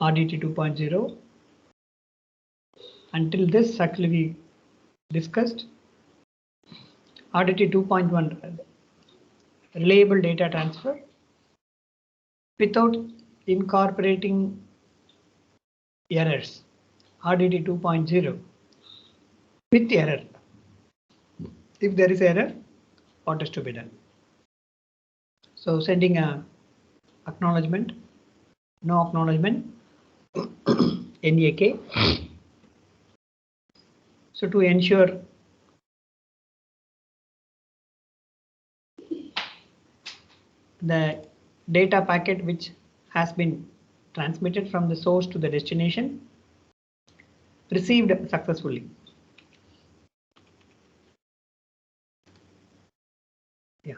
RDT 2.0. Until this, actually we discussed RDT 2.1, reliable data transfer without incorporating errors. RDT 2.0 with error. If there is error, what is to be done? So sending a acknowledgement, no acknowledgement, NAK. So to ensure the data packet which has been transmitted from the source to the destination received successfully. Yeah.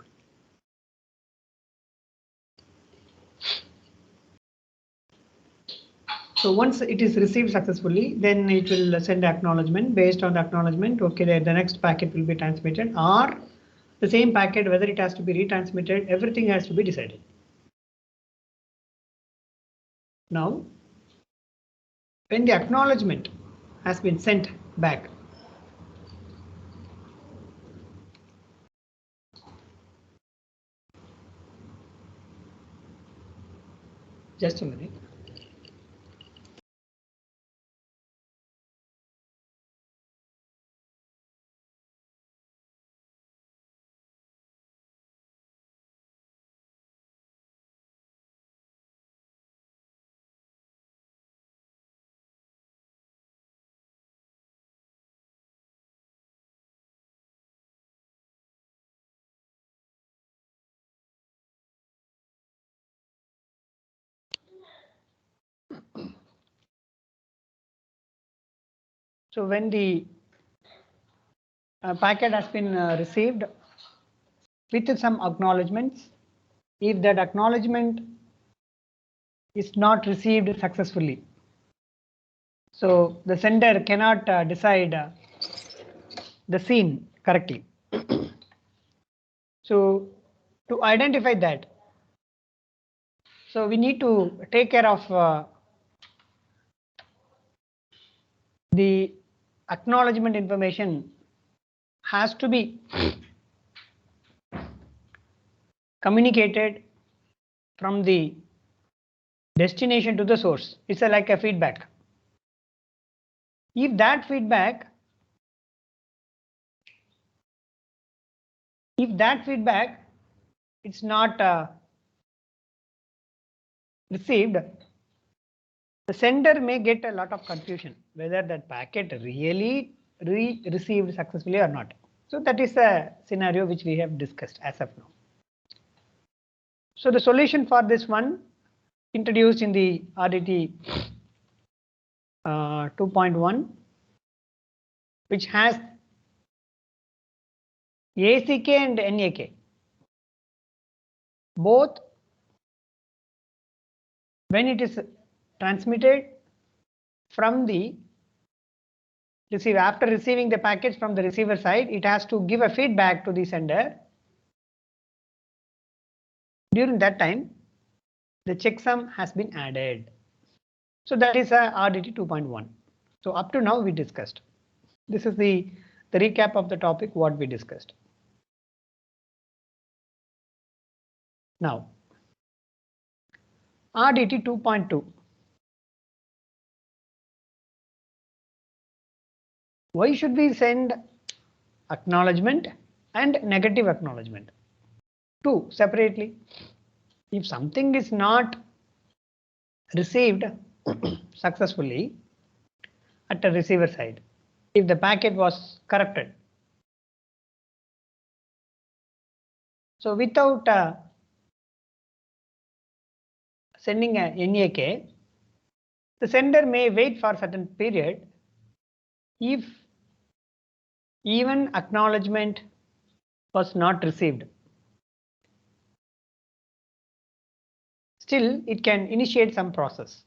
So once it is received successfully, then it will send acknowledgement. Based on the acknowledgement, okay, the next packet will be transmitted, or the same packet, whether it has to be retransmitted, everything has to be decided. Now, when the acknowledgement has been sent back, just a minute. So when the packet has been received with some acknowledgements, if that acknowledgement is not received successfully, so the sender cannot decide the scene correctly. So to identify that, so we need to take care of the acknowledgement information has to be communicated from the destination to the source. It's like a feedback. If that feedback it's not received, the sender may get a lot of confusion whether that packet really received successfully or not. So that is a scenario which we have discussed as of now. So the solution for this one introduced in the RDT 2.1, which has ACK and NAK, both when it is transmitted from the receiver. After receiving the package from the receiver side, it has to give a feedback to the sender. During that time, the checksum has been added. So that is a RDT 2.1. So up to now we discussed. This is the recap of the topic what we discussed. Now, RDT 2.2. Why should we send acknowledgement and negative acknowledgement? Two separately. If something is not received successfully at the receiver side, if the packet was corrupted, so without sending a NAK, the sender may wait for a certain period. If even acknowledgement was not received, still it can initiate some process.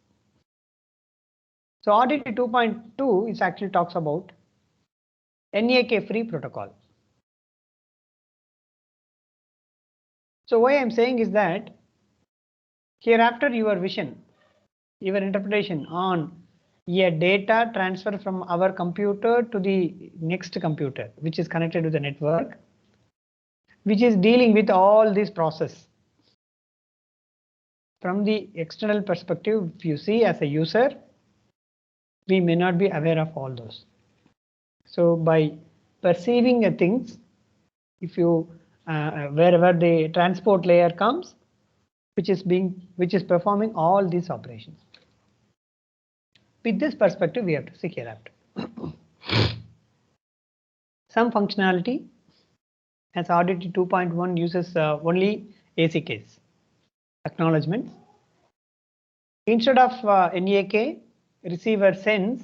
So RDT 2.2 is actually talks about NAK free protocol. So why I'm saying is that hereafter your vision your interpretation on a data transfer from our computer to the next computer, which is connected to the network, which is dealing with all this process. From the external perspective, if you see as a user, we may not be aware of all those. So by perceiving the things, if you wherever the transport layer comes, which is performing all these operations. With this perspective, we have to see hereafter. Some functionality as RDT 2.1 uses only ACKs, acknowledgements. Instead of NAK, receiver sends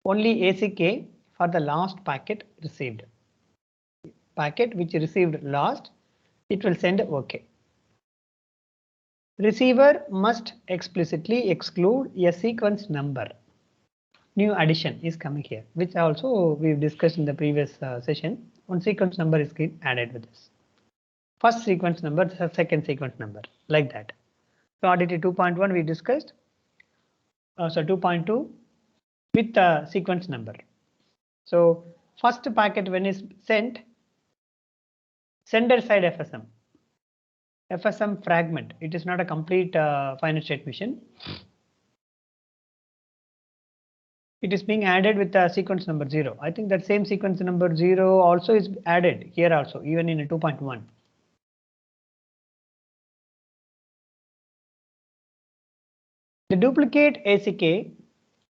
only ACK for the last packet received. Packet which received last, it will send OK. Receiver must explicitly exclude a sequence number. New addition is coming here, which also we've discussed in the previous session. One sequence number is added with this. First sequence number, second sequence number, like that. So RDT 2.1 we discussed. So 2.2 with the sequence number. So first packet when is sent, sender side FSM fragment. It is not a complete finite state machine. It is being added with the sequence number 0. I think that same sequence number 0 also is added here also, even in a 2.1. The duplicate ACK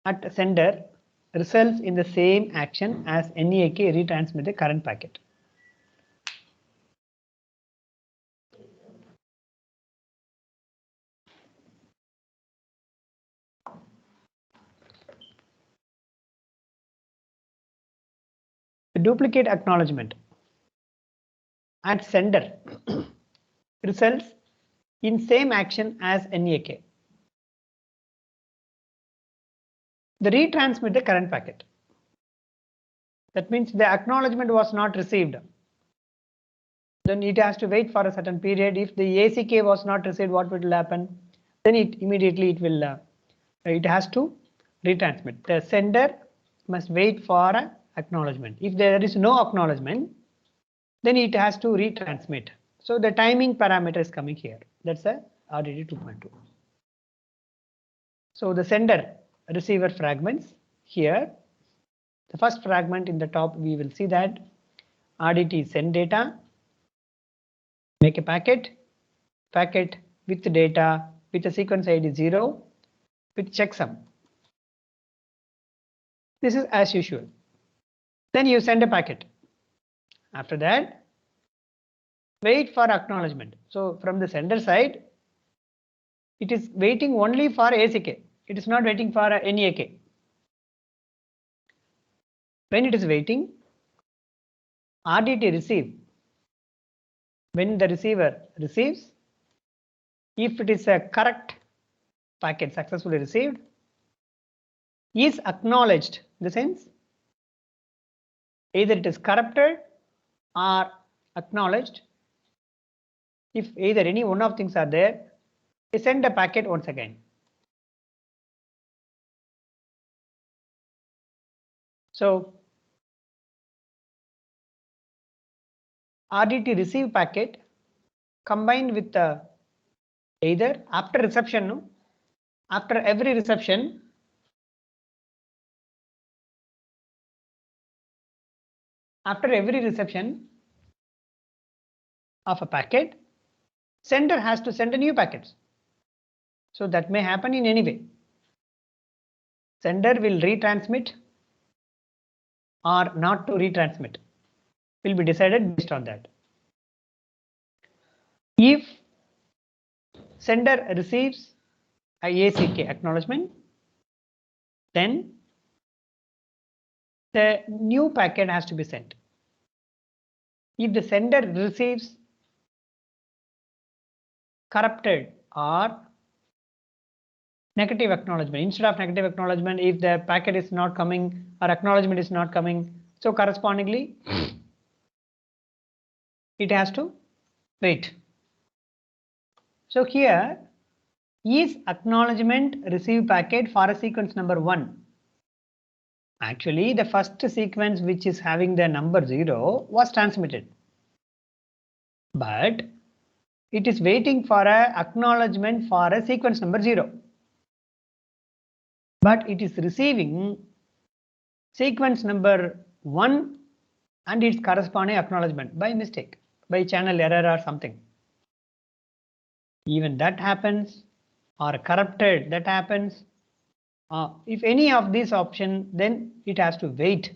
at sender results in the same action as NAK retransmit the current packet. The duplicate acknowledgement at sender results in same action as NAK. The retransmit the current packet. That means the acknowledgement was not received. Then it has to wait for a certain period. If the ACK was not received, what will happen? Then it immediately it has to retransmit. The sender must wait for an acknowledgement. If there is no acknowledgement, then it has to retransmit. So the timing parameter is coming here. That's a RDT 2.2. So the sender receiver fragments here. The first fragment in the top, we will see that RDT send data, make a packet with the data with the sequence ID 0 with checksum. This is as usual. Then you send a packet. After that, wait for acknowledgement. So from the sender side, it is waiting only for ACK. It is not waiting for a NAK. When it is waiting, RDT receive. When the receiver receives, if it is a correct packet successfully received, is acknowledged in the sense either it is corrupted or acknowledged. If either any one of things are there, they send a packet once again. So RDT receive packet combined with either after reception, after every reception, of a packet, sender has to send a new packet. So that may happen in any way. Sender will retransmit or not to retransmit will be decided based on that. If sender receives a ACK acknowledgement, then the new packet has to be sent. If the sender receives corrupted or negative acknowledgement, instead of negative acknowledgement, if the packet is not coming or acknowledgement is not coming, so correspondingly it has to wait. So here Is acknowledgement receive packet for a sequence number 1? Actually, the first sequence which is having the number 0 was transmitted. But it is waiting for a acknowledgement for a sequence number 0. But it is receiving sequence number 1 and its corresponding acknowledgement by mistake, by channel error or something. Even that happens, or corrupted, that happens. If any of these option, then it has to wait.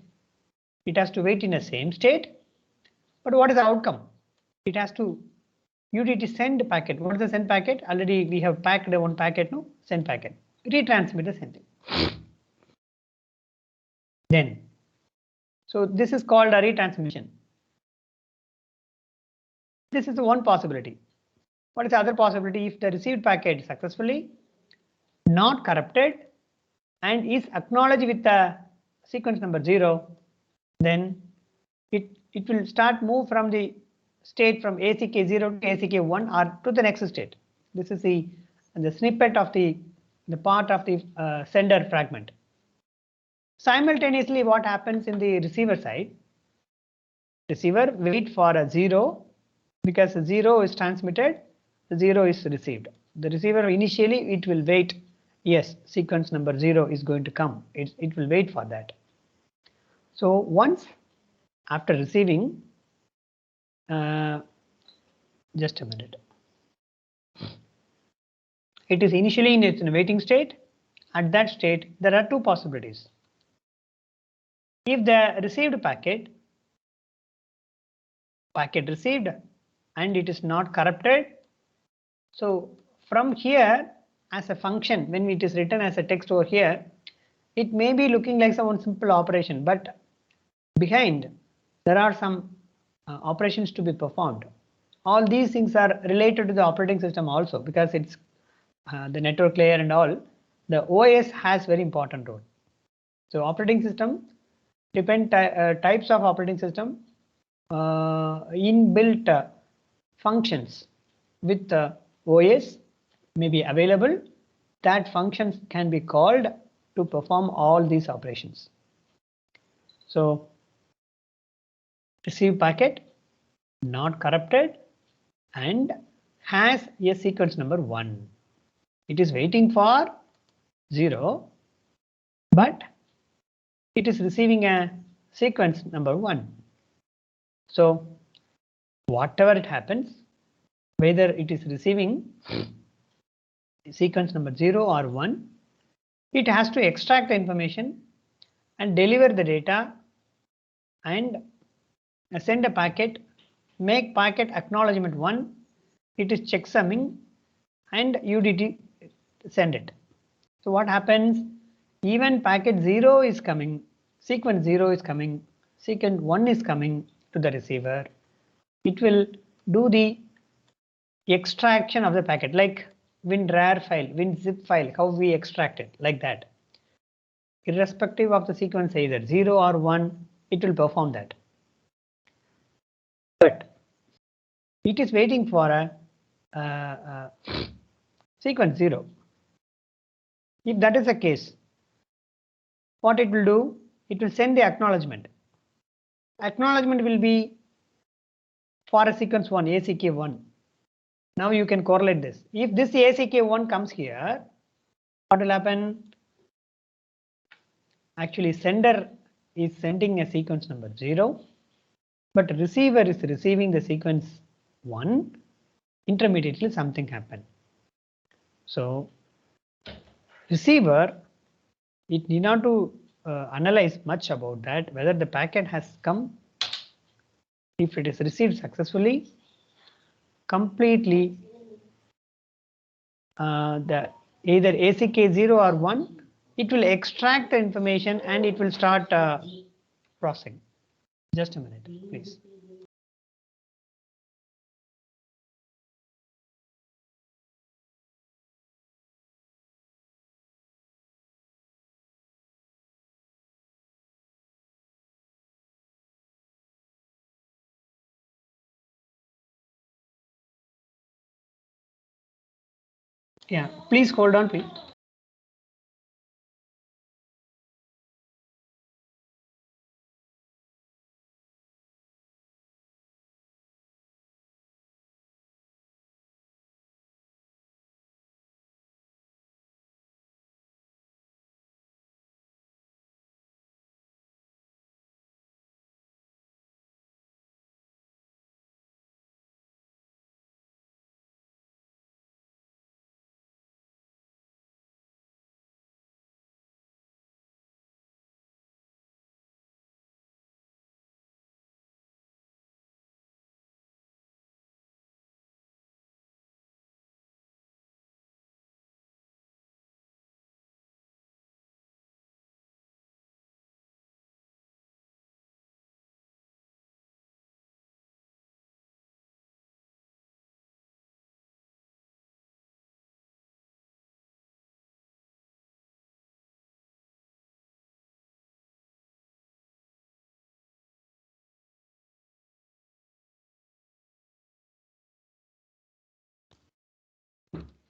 It has to wait in the same state. But what is the outcome? It has to UDT send packet. What is the send packet? Already we have packed one packet, no? Send packet. Retransmit the same thing. Then, so this is called a retransmission. This is one possibility. What is the other possibility? If the received packet is successfully not corrupted and is acknowledged with the sequence number 0, then it will start move from the state from ACK0 to ACK1 or to the next state. This is the snippet of the part of the sender fragment. Simultaneously, what happens in the receiver side? Receiver wait for a 0 because 0 is transmitted, 0 is received. The receiver initially it will wait. Yes, sequence number 0 is going to come. It will wait for that. So once after receiving, just a minute. It is initially in its waiting state. At that state, there are two possibilities. If the received packet received and it is not corrupted, so from here as a function, when it is written as a text over here, it may be looking like some simple operation, but behind there are some operations to be performed. All these things are related to the operating system also, because it's the network layer and all. The OS has very important role. So operating system, different types of operating system, inbuilt functions with the OS may be available. That functions can be called to perform all these operations. So receive packet not corrupted and has a sequence number 1. It is waiting for 0, but it is receiving a sequence number 1. So whatever it happens, whether it is receiving sequence number 0 or 1, it has to extract the information and deliver the data and send a packet, make packet acknowledgement 1, it is checksumming and UDT send it. So what happens? Even packet 0 is coming, sequence 0 is coming, sequence 1 is coming to the receiver. It will do the extraction of the packet, like WinRAR file, WinZip file, how we extract it, like that. Irrespective of the sequence, either 0 or 1, it will perform that. But it is waiting for a sequence 0. If that is the case, what it will do? It will send the acknowledgement. Acknowledgement will be for a sequence 1, ACK1. Now you can correlate this. If this ACK1 comes here, what will happen? Actually, sender is sending a sequence number 0, but receiver is receiving the sequence 1. Intermediately something happened. So receiver, it need not to analyze much about that, whether the packet has come. If it is received successfully, completely the either ACK0 or 1, it will extract the information and it will start processing. Just a minute, please. Yeah, please hold on, please.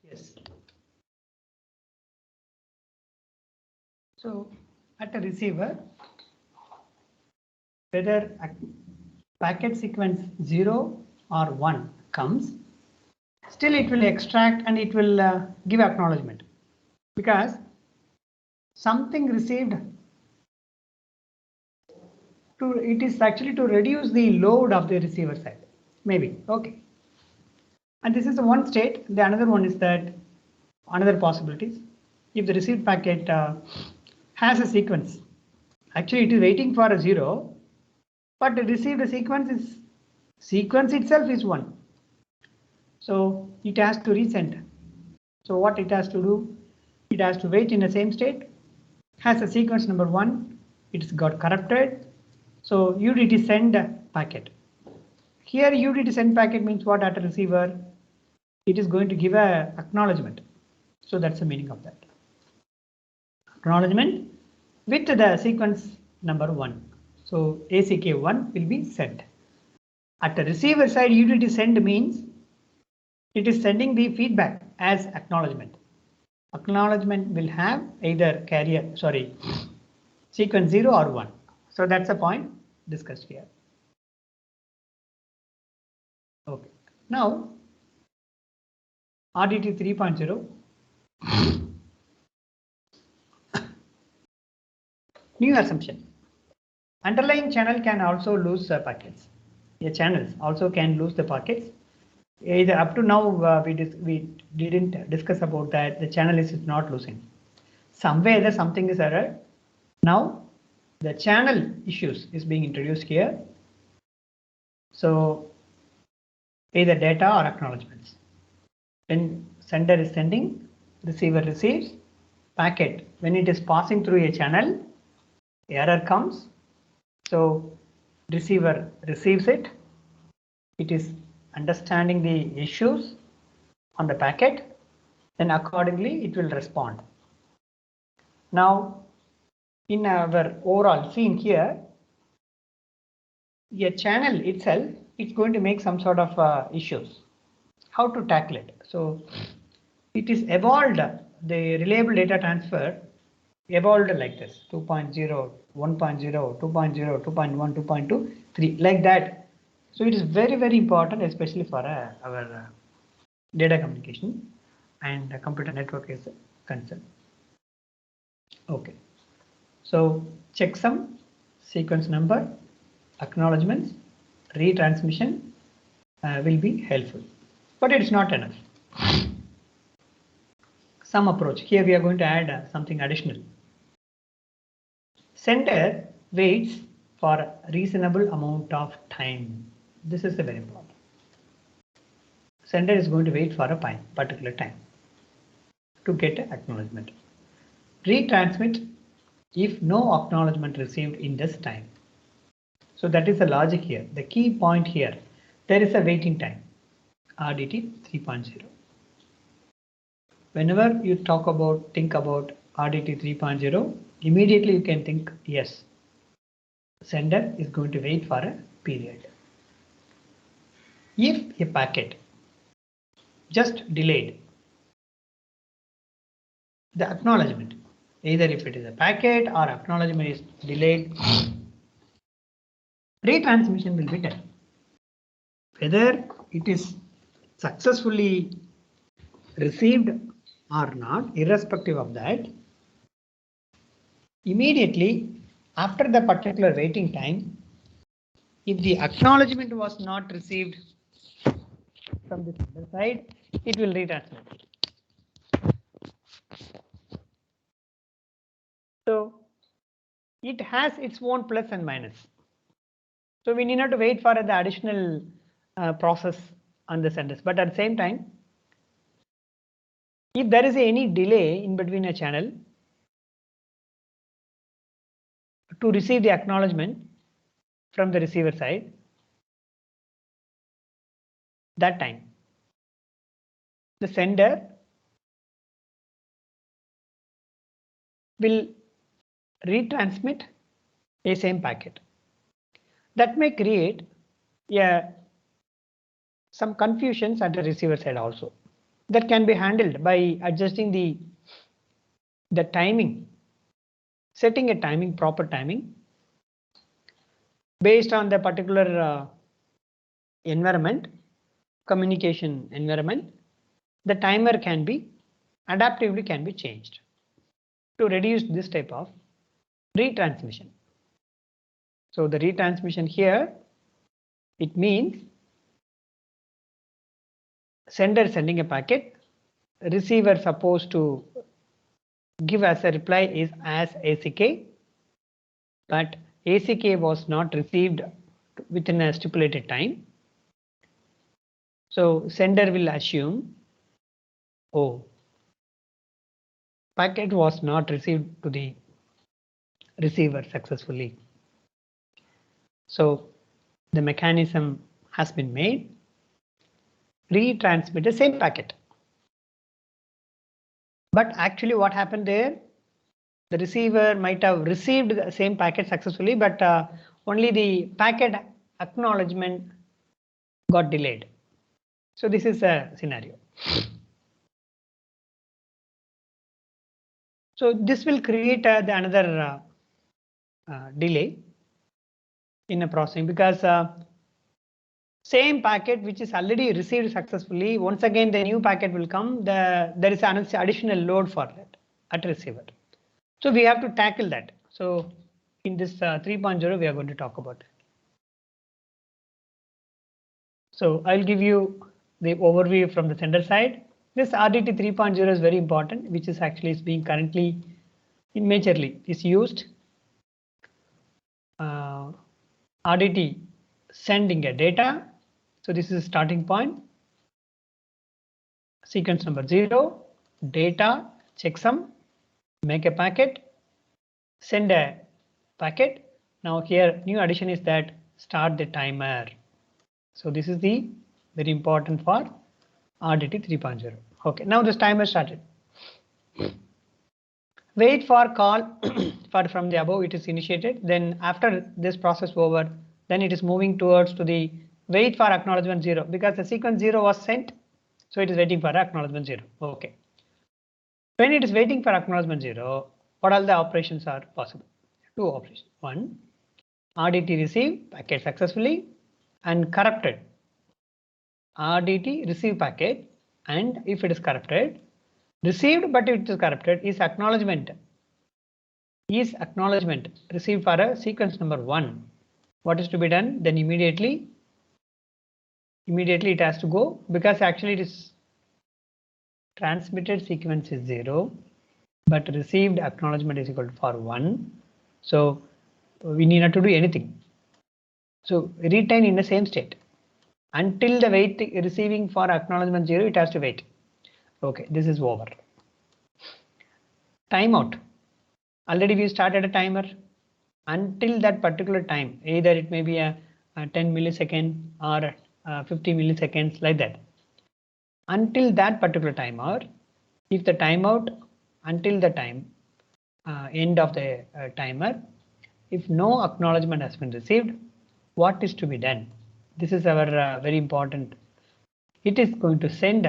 Yes. So at a receiver, whether a packet sequence 0 or 1 comes, still it will extract and it will give acknowledgement, because something received it is actually to reduce the load of the receiver side, maybe. Okay. And this is the one state. The another one is that another possibilities. If the received packet has a sequence, actually it is waiting for a 0, but the received sequence itself is 1. So it has to resend. So what it has to do? It has to wait in the same state, has a sequence number 1, it's got corrupted. So UDT send packet. Here UDT send packet means what at a receiver? It is going to give a acknowledgement. So that's the meaning of that. Acknowledgement with the sequence number 1. So ACK1 will be sent. At the receiver side, UDT send means it is sending the feedback as acknowledgement. Acknowledgement will have either sequence 0 or 1. So that's the point discussed here. Okay. Now RDT 3.0. New assumption. Underlying channel can also lose packets. A channels also can lose the packets. Either up to now we didn't discuss about that. The channel is not losing. Somewhere something is error. Now the channel issues is being introduced here. So either data or acknowledgements. When sender is sending, receiver receives packet. When it is passing through a channel, error comes. So receiver receives it. It is understanding the issues on the packet. Then accordingly it will respond. Now in our overall scene here, a channel itself, it's going to make some sort of issues. How to tackle it? So it is evolved, the reliable data transfer evolved like this: 2.0, 1.0, 2.0, 2.1, 2.2, 3, like that. So it is very, very important, especially for our data communication and computer network is concerned. Okay. So checksum, sequence number, acknowledgements, retransmission will be helpful, but it's not enough. Some approach. Here we are going to add something additional. Sender waits for reasonable amount of time. This is the very important. Sender is going to wait for a particular time to get acknowledgement. Retransmit if no acknowledgement received in this time. So that is the logic here. The key point here, there is a waiting time, RDT 3.0. Whenever you think about RDT 3.0, immediately you can think, yes, sender is going to wait for a period. If a packet just delayed the acknowledgement. Either if it is a packet or acknowledgement is delayed, retransmission will be done. Whether it is successfully received or not, irrespective of that, immediately after the particular waiting time, if the acknowledgement was not received from the sender side, it will retransmit. So it has its own plus and minus. So we need not to wait for the additional process on the senders. But at the same time, if there is any delay in between a channel to receive the acknowledgement from the receiver side, that time the sender will retransmit a same packet. That may create some confusions at the receiver side also. That can be handled by adjusting the timing, setting a timing, proper timing based on the particular environment, communication environment. The timer can be adaptively can be changed to reduce this type of retransmission. So the retransmission here, it means sender sending a packet, receiver supposed to give as a reply is as ACK, but ACK was not received within a stipulated time. So sender will assume, oh, packet was not received to the receiver successfully. So the mechanism has been made, retransmit the same packet. But actually what happened there, the receiver might have received the same packet successfully, but only the packet acknowledgement got delayed. So this is a scenario. So this will create another delay in a processing, because same packet which is already received successfully, once again the new packet will come, there is an additional load for that at receiver. So we have to tackle that. So in this 3.0 we are going to talk about it. So I'll give you the overview from the sender side. This RDT 3.0 is very important, which is actually being currently majorly is used. RDT sending a data. So this is starting point. Sequence number 0, data, checksum, make a packet, send a packet. Now here new addition is that start the timer. So this is the very important for RDT 3.0. Okay, now this timer started. Wait for call for from the above it is initiated. Then after this process over, then it is moving towards to the wait for acknowledgement 0, because the sequence 0 was sent. So it is waiting for acknowledgement 0. Okay. When it is waiting for acknowledgement 0, what all the operations are possible? Two operations. One, RDT receive packet successfully and corrupted. RDT receive packet, and if it is corrupted, received but it is corrupted, is acknowledgement received for a sequence number 1. What is to be done? Then immediately it has to go, because actually it is transmitted sequence is 0, but received acknowledgement is equal to for 1. So we need not to do anything. So retain in the same state until the receiving for acknowledgement 0, it has to wait. Okay, this is over. Timeout. Already we started a timer until that particular time. Either it may be a 10 millisecond or 50 milliseconds, like that. Until that particular timer, if the timeout until the time end of the timer, if no acknowledgement has been received, what is to be done? This is our very important. It is going to send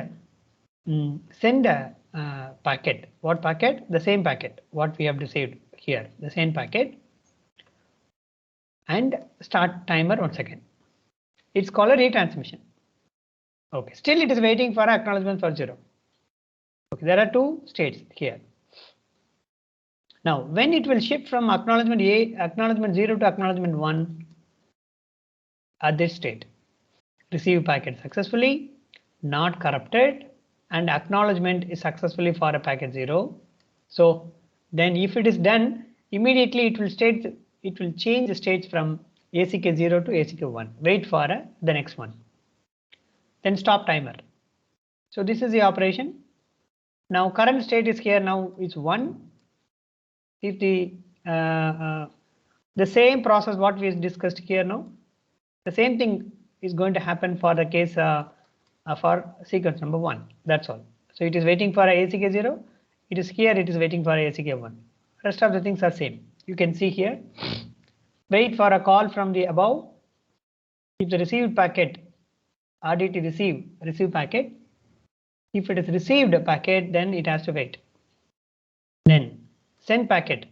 packet. What packet? The same packet. What we have received here, the same packet. And start timer 1 second. It's called a retransmission. Okay, still it is waiting for acknowledgement for 0. Okay, there are two states here. Now, when it will shift from acknowledgement 0 to acknowledgement 1 at this state, receive packet successfully, not corrupted, and acknowledgement is successfully for a packet 0. So then if it is done, immediately it will change the states from ACK 0 to ACK 1. Wait for the next one. Then stop timer. So this is the operation. Now current state is here. Now it's 1. If the same process what we discussed here now, the same thing is going to happen for the case for sequence number 1. That's all. So it is waiting for a ACK 0. It is here. It is waiting for a ACK 1. Rest of the things are same. You can see here. Wait for a call from the above. If the received packet RDT receive packet. If it is received a packet, then it has to wait. Then send packet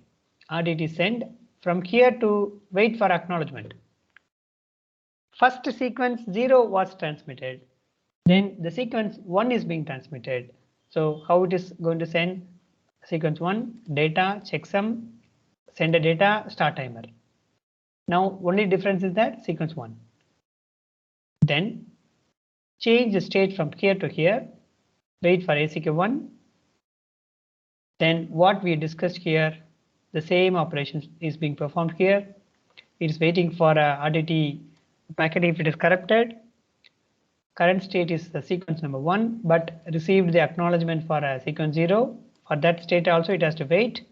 RDT send from here to wait for acknowledgement. First sequence 0 was transmitted. Then the sequence 1 is being transmitted. So how it is going to send? Sequence 1 data checksum, send a data, start timer. Now only difference is that sequence 1. Then change the state from here to here, wait for ACK 1. Then what we discussed here, the same operation is being performed here. It is waiting for a RDT packet if it is corrupted. Current state is the sequence number 1, but received the acknowledgement for a sequence 0. For that state also it has to wait.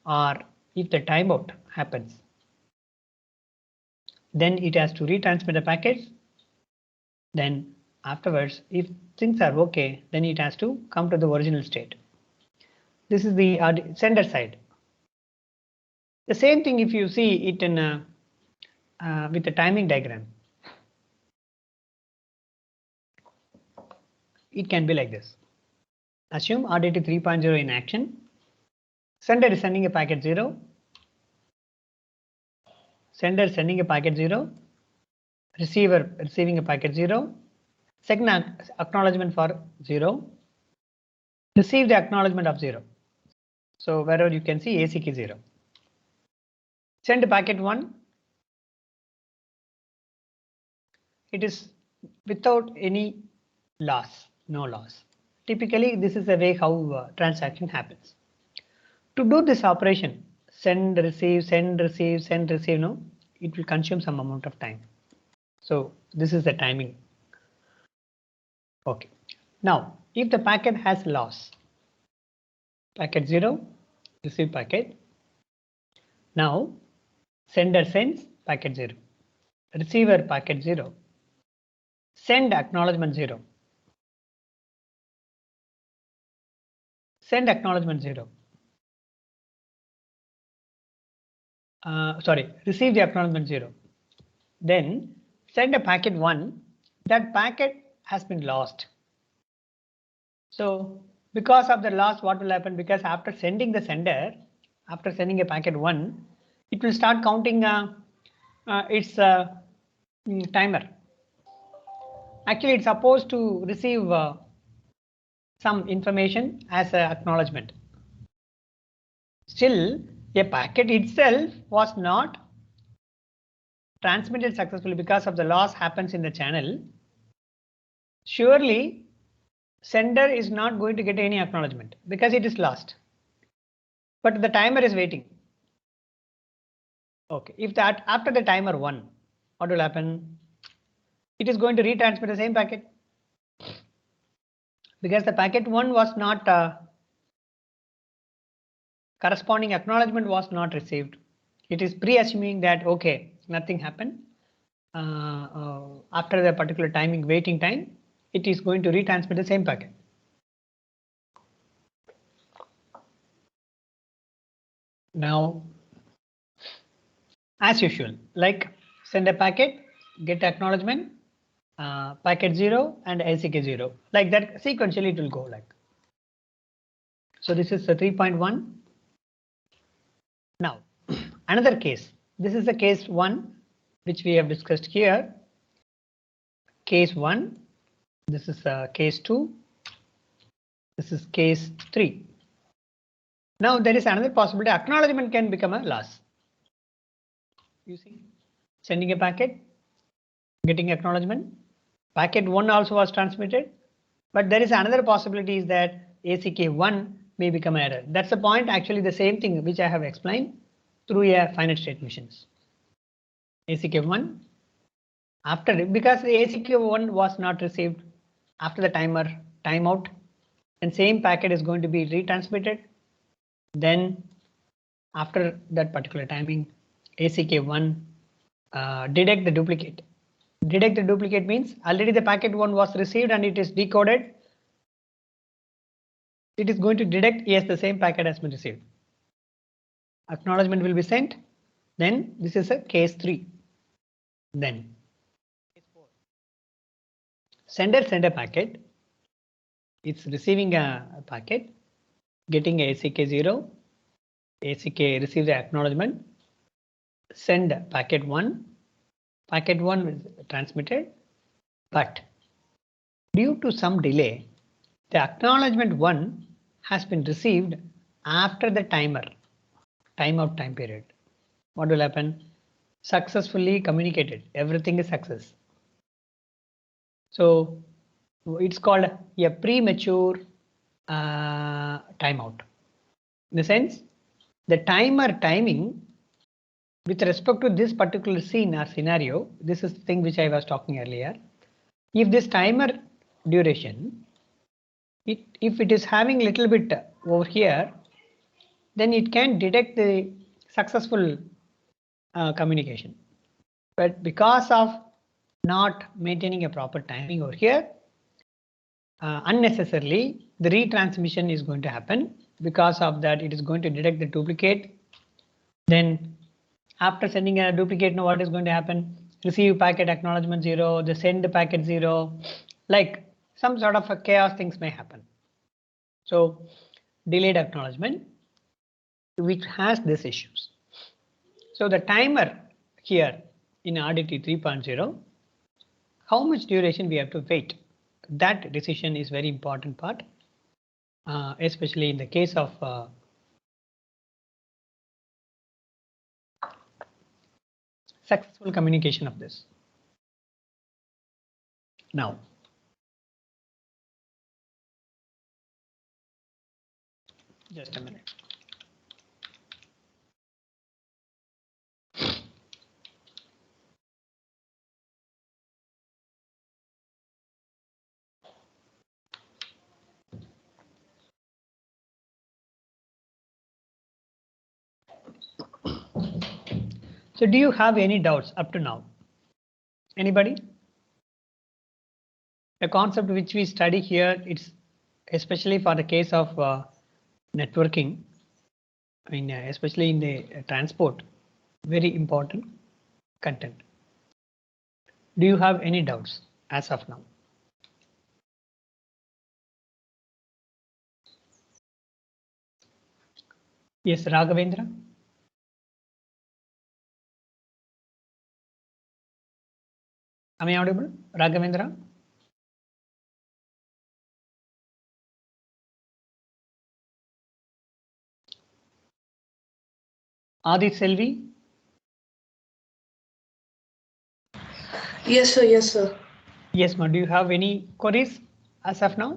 Or if the timeout happens, then it has to retransmit the packets. Then afterwards, if things are okay, then it has to come to the original state. This is the sender side. The same thing if you see it in with the timing diagram. It can be like this. Assume RDT 3.0 in action. Sender is sending a packet 0. Sender sending a packet 0. Receiver receiving a packet 0. Second acknowledgement for 0. Receive the acknowledgement of 0. So wherever you can see ACK 0. Send packet 1. It is without any loss, no loss. Typically, this is the way how transaction happens. To do this operation, send, receive, send, receive, send, receive, no, it will consume some amount of time. So this is the timing. Okay. Now, if the packet has loss, packet 0, receive packet. Now, sender sends packet 0, receiver packet 0, send acknowledgement 0, send acknowledgement 0. Receive the acknowledgement 0. Then send a packet 1. That packet has been lost. So because of the loss, what will happen? Because after sending the sender, after sending a packet 1, it will start counting its timer. Actually, it's supposed to receive some information as an acknowledgement. Still, a packet itself was not transmitted successfully because of the loss happens in the channel. Surely, sender is not going to get any acknowledgement because it is lost. But the timer is waiting. Okay, if that after the timer 1, what will happen? It is going to retransmit the same packet because the packet 1 was not corresponding acknowledgement was not received. It is pre-assuming that okay, nothing happened after the particular timing waiting time. It is going to retransmit the same packet. Now, as usual, like send a packet, get acknowledgement, packet 0 and ACK 0. Like that sequentially it will go like. So this is the 3.1. Now, another case. This is the case 1, which we have discussed here. Case 1. This is case 2. This is case 3. Now there is another possibility. Acknowledgement can become a loss. You see, sending a packet, getting acknowledgement. Packet 1 also was transmitted, but there is another possibility is that ACK1 may become error. That's the point. Actually, the same thing which I have explained through a finite state machines. ACK1 after, because the ACK1 was not received after the timeout, and same packet is going to be retransmitted. Then after that particular timing, ACK1 detect the duplicate. Detect the duplicate means already the packet 1 was received and it is decoded. It is going to detect, yes, the same packet has been received. Acknowledgement will be sent. Then this is a case 3. Then case 4. Sender send a packet. It's receiving a packet, getting a ACK0. ACK receives the acknowledgement. Send packet 1. Packet 1 is transmitted, but due to some delay, the acknowledgement 1 has been received after the timeout time period. What will happen? Successfully communicated. Everything is success. So it's called a premature timeout. In the sense, the timer timing with respect to this particular scene or scenario, this is the thing which I was talking earlier. If this timer duration, if it is having little bit over here, then it can detect the successful communication. But because of not maintaining a proper timing over here, unnecessarily the retransmission is going to happen. Because of that, it is going to detect the duplicate. Then after sending a duplicate, now what is going to happen? Receive packet acknowledgement 0, the send packet 0, like some sort of a chaos things may happen. So delayed acknowledgement, which has these issues. So the timer here in RDT 3.0, how much duration we have to wait? That decision is very important part, especially in the case of successful communication of this. Now, just a minute. So do you have any doubts up to now? Anybody? The concept which we study here, it's especially for the case of networking, especially in the transport, very important content. Do you have any doubts as of now? Yes, Raghavendra. Am I audible, Raghavendra? Adi Selvi? Yes, sir. Yes, sir. Yes, ma. Do you have any queries as of now?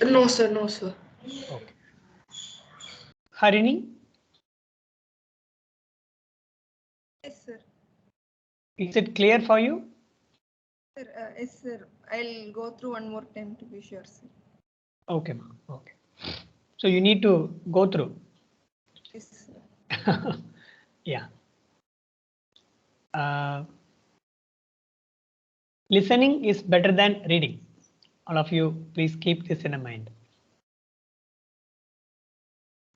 No, sir. No, sir. Okay. Harini? Yes, sir. Is it clear for you? Sir, yes, sir. I'll go through one more time to be sure, sir. Okay, ma. Okay. So you need to go through. Yes, sir. Yeah. Listening is better than reading. All of you, please keep this in mind.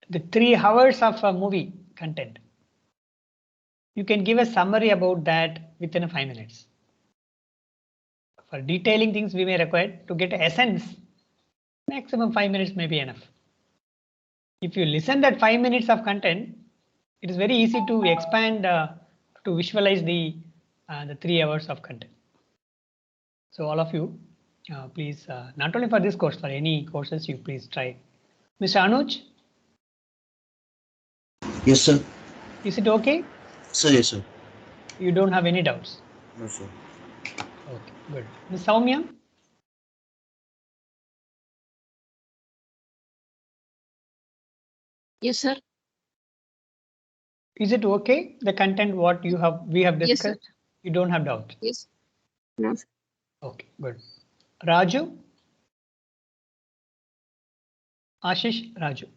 The 3 hours of a movie content, you can give a summary about that within 5 minutes. For detailing things we may require to get essence, maximum 5 minutes may be enough. if you listen that 5 minutes of content, it is very easy to expand to visualize the 3 hours of content. So all of you, please, not only for this course, for any courses, you please try. Mr. Anuj, Yes, sir. is it okay? Sir, yes, sir. You don't have any doubts? No, sir. Okay, good. Ms. Soumya? Yes, sir. Is it okay? The content what we have Yes, sir. discussed, you don't have doubt? Yes. No, sir. Okay, good. Raju? Ashish Raju.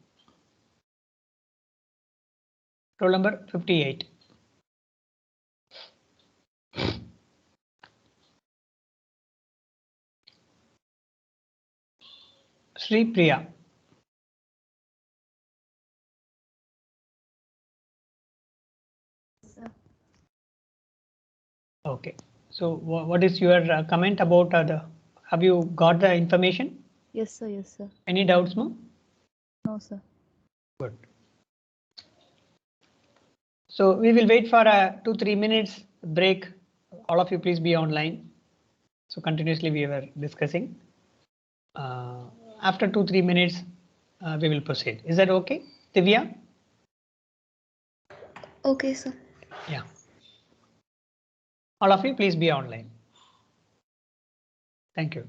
Roll number 58. Sri Priya. Okay. So what is your comment about have you got the information? Yes, sir. Yes, sir. Any doubts, Mo? No, sir. Good. So we will wait for a 2-3 minutes break. All of you please be online. So continuously we were discussing. After 2-3 minutes, we will proceed. Is that okay, Divya? Okay, sir. Yeah. All of you please be online. Thank you.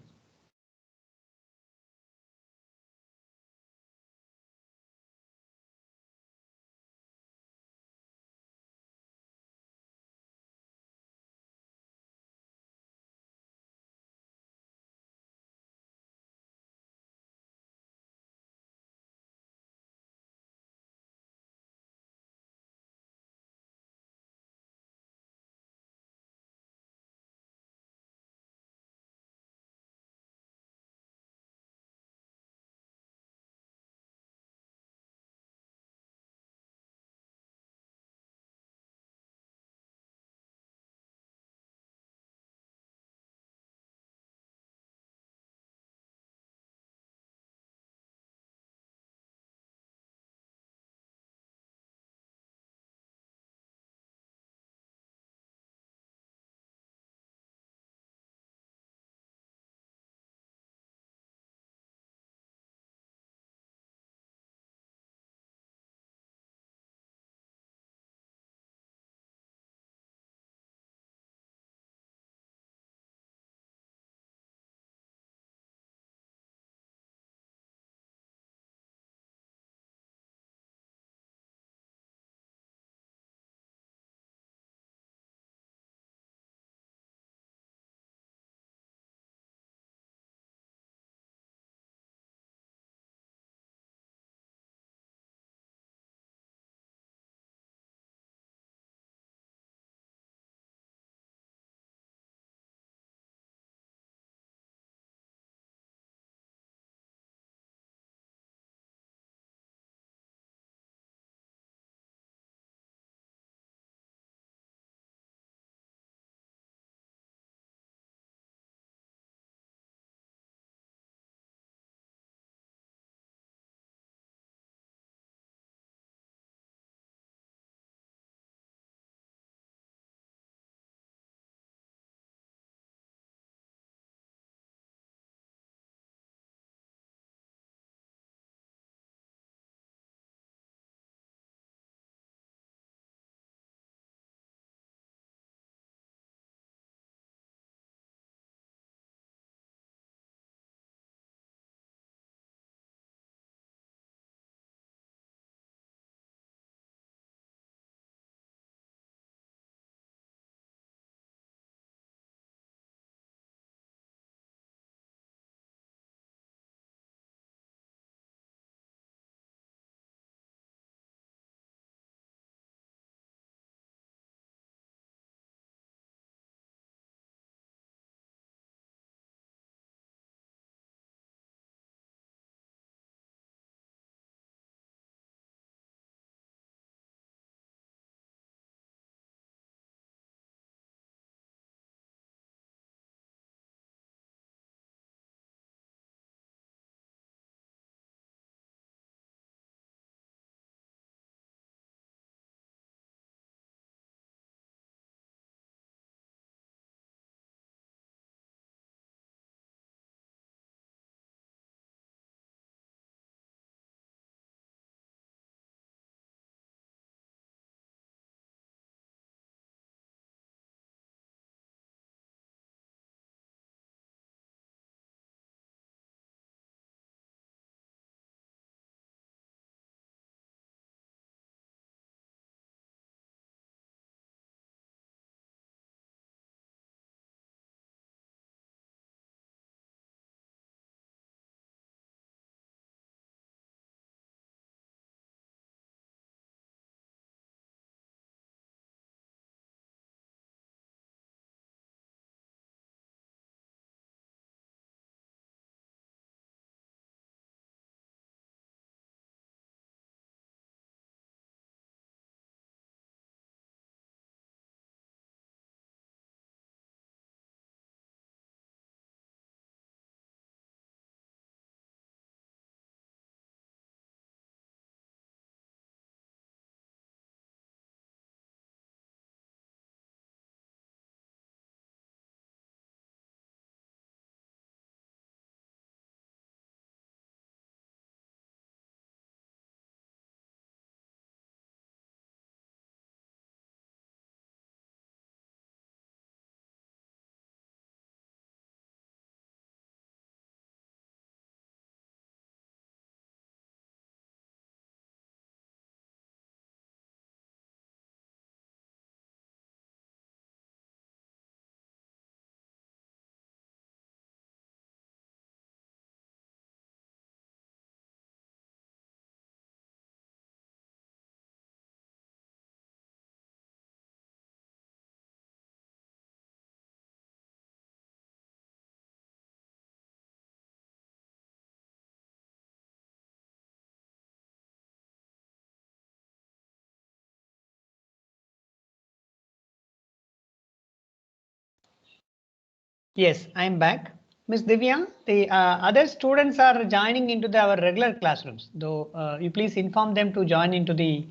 Yes, I am back. Miss Divya, the other students are joining into our regular classrooms. Though you please inform them to join into the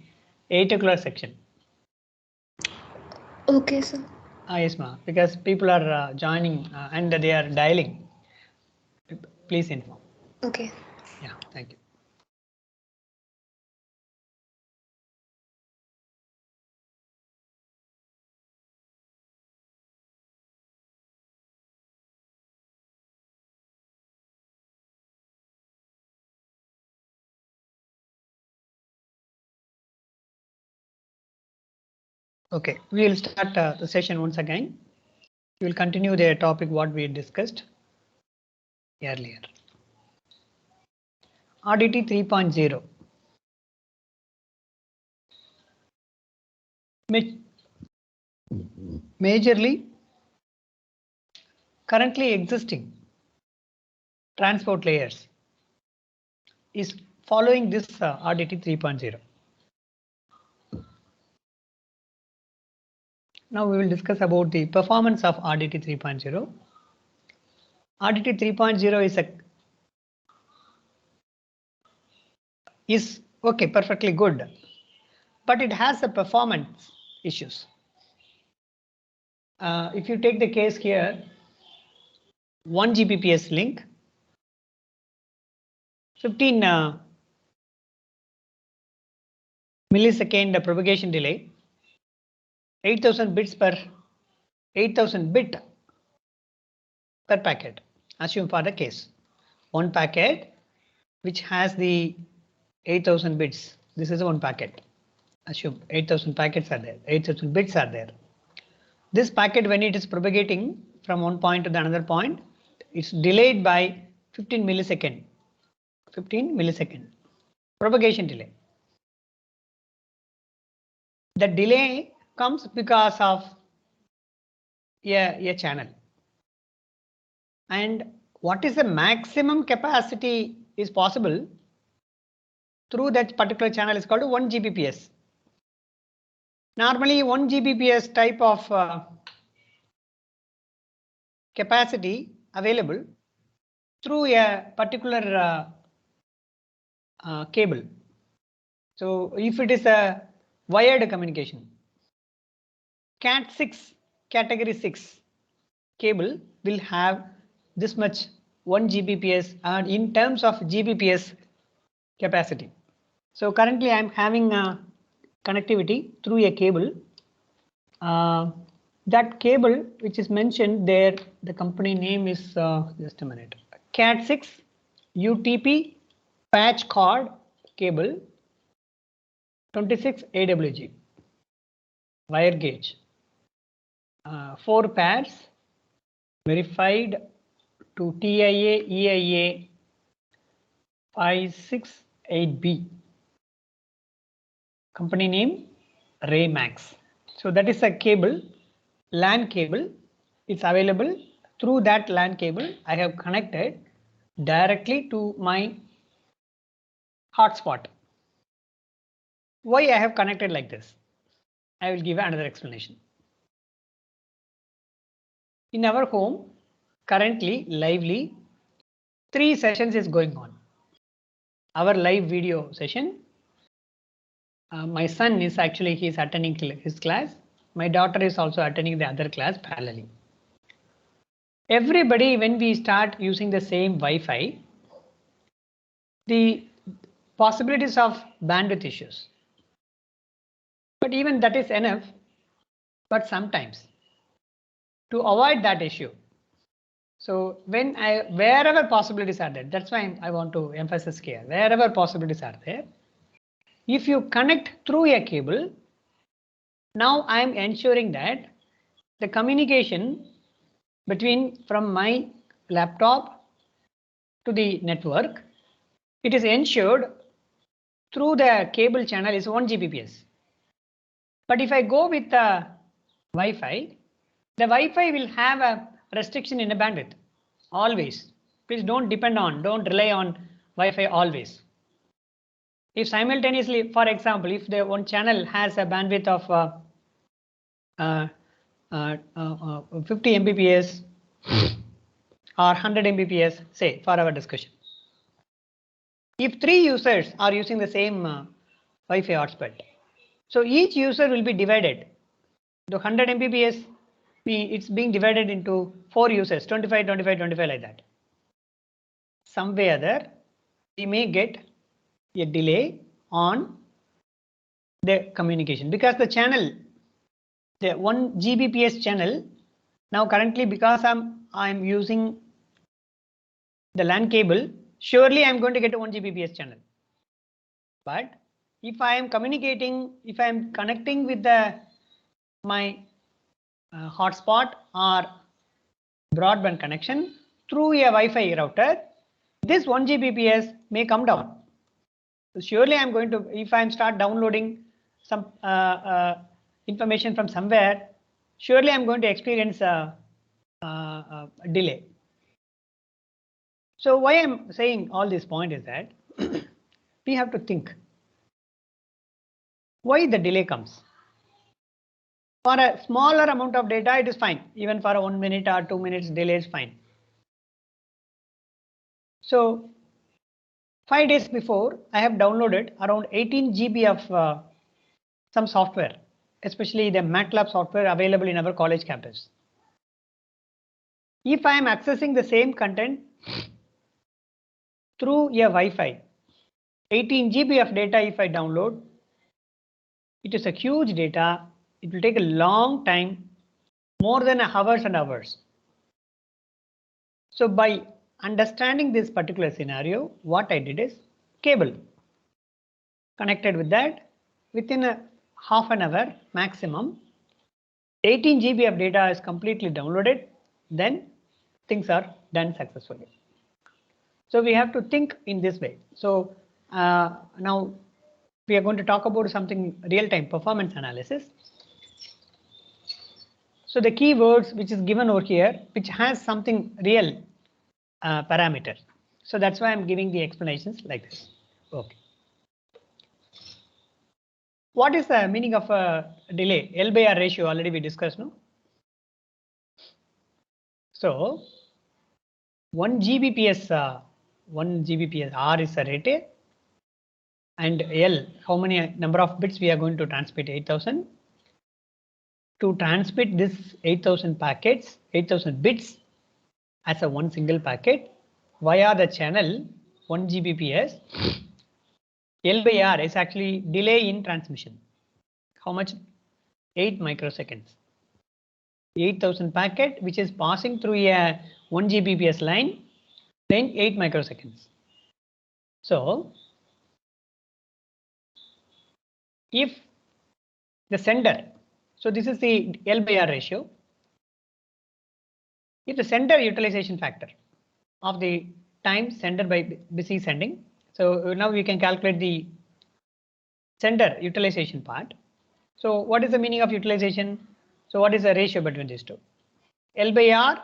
8 o'clock section. Okay, sir. Yes, ma. Because people are joining and they are dialing. Please inform. Okay. Yeah, thank you. Okay, we will start the session once again. We will continue the topic what we discussed earlier. RDT 3.0. Majorly currently existing transport layers is following this RDT 3.0. Now we will discuss about the performance of RDT 3.0. RDT 3.0 is okay, perfectly good, but it has the performance issues. If you take the case here, 1 Gbps link, 15 millisecond propagation delay, 8000 bits per 8000 bit per packet. Assume for the case, one packet which has the 8000 bits. This is one packet. Assume 8000 packets are there, 8000 bits are there. This packet, when it is propagating from one point to the another point, it's delayed by 15 millisecond. 15 millisecond propagation delay. The delay comes because of a channel. And what is the maximum capacity is possible through that particular channel is called 1 Gbps. Normally 1 Gbps type of capacity available through a particular cable. So if it is a wired communication, Cat6 category 6 cable will have this much 1 Gbps and in terms of Gbps capacity. So currently I am having a connectivity through a cable. That cable which is mentioned there, the company name is just a minute, Cat6 UTP patch cord cable 26 AWG wire gauge, 4 pairs verified to TIA EIA 568B. Company name Raymax. So that is a cable, LAN cable. It's available through that LAN cable. I have connected directly to my hotspot. Why I have connected like this? I will give another explanation. In our home, currently lively 3 sessions is going on. Our live video session. My son is actually he is attending his class. My daughter is also attending the other class parallelly. Everybody, when we start using the same Wi-Fi, the possibilities of bandwidth issues. But even that is enough. But sometimes to avoid that issue. So when wherever possibilities are there, that's why I want to emphasize here. Wherever possibilities are there, if you connect through a cable, now I am ensuring that the communication between from my laptop to the network, it is ensured through the cable channel is 1 Gbps. But if I go with the Wi-Fi, the Wi-Fi will have a restriction in the bandwidth always. Please don't rely on Wi-Fi always. If simultaneously, for example, if the one channel has a bandwidth of 50 Mbps, or 100 Mbps, say, for our discussion. If 3 users are using the same Wi-Fi hotspot, so each user will be divided. The 100 Mbps, it's being divided into 4 users, 25, 25, 25 like that. Some way or other, we may get a delay on the communication because the channel, the 1 Gbps channel, now currently because I'm using the LAN cable, surely I'm going to get a 1 Gbps channel. But if I am communicating, if I am connecting with my hotspot or broadband connection through a Wi-Fi router, this 1 Gbps may come down. So surely I'm going to, if I start downloading some information from somewhere, surely I'm going to experience a delay. So why I'm saying all this point is that we have to think why the delay comes. For a smaller amount of data, it is fine. Even for a 1 minute or 2 minutes delay is fine. So 5 days before, I have downloaded around 18 GB of some software, especially the MATLAB software available in our college campus. If I am accessing the same content through a Wi-Fi, 18 GB of data if I download, it is a huge data. It will take a long time, more than hours and hours. So by understanding this particular scenario, what I did is cable connected with that within a half an hour maximum. 18 GB of data is completely downloaded. Then things are done successfully. So we have to think in this way. So now we are going to talk about something real-time performance analysis. So the keywords which is given over here, which has something real parameter. So that's why I'm giving the explanations like this. Okay. What is the meaning of a delay? L/R ratio already we discussed, no? So 1 Gbps, R is a rate, and L, how many number of bits we are going to transmit? 8000. To transmit this 8000 packets, 8000 bits as a one single packet via the channel 1 Gbps, L/R is actually delay in transmission. How much? 8 microseconds. 8000 packet which is passing through a 1 Gbps line, then 8 microseconds. So if the sender, so this is the L/R ratio. If the sender utilization factor of the time sender by busy sending, so now we can calculate the sender utilization part. So what is the meaning of utilization? So what is the ratio between these two? L/R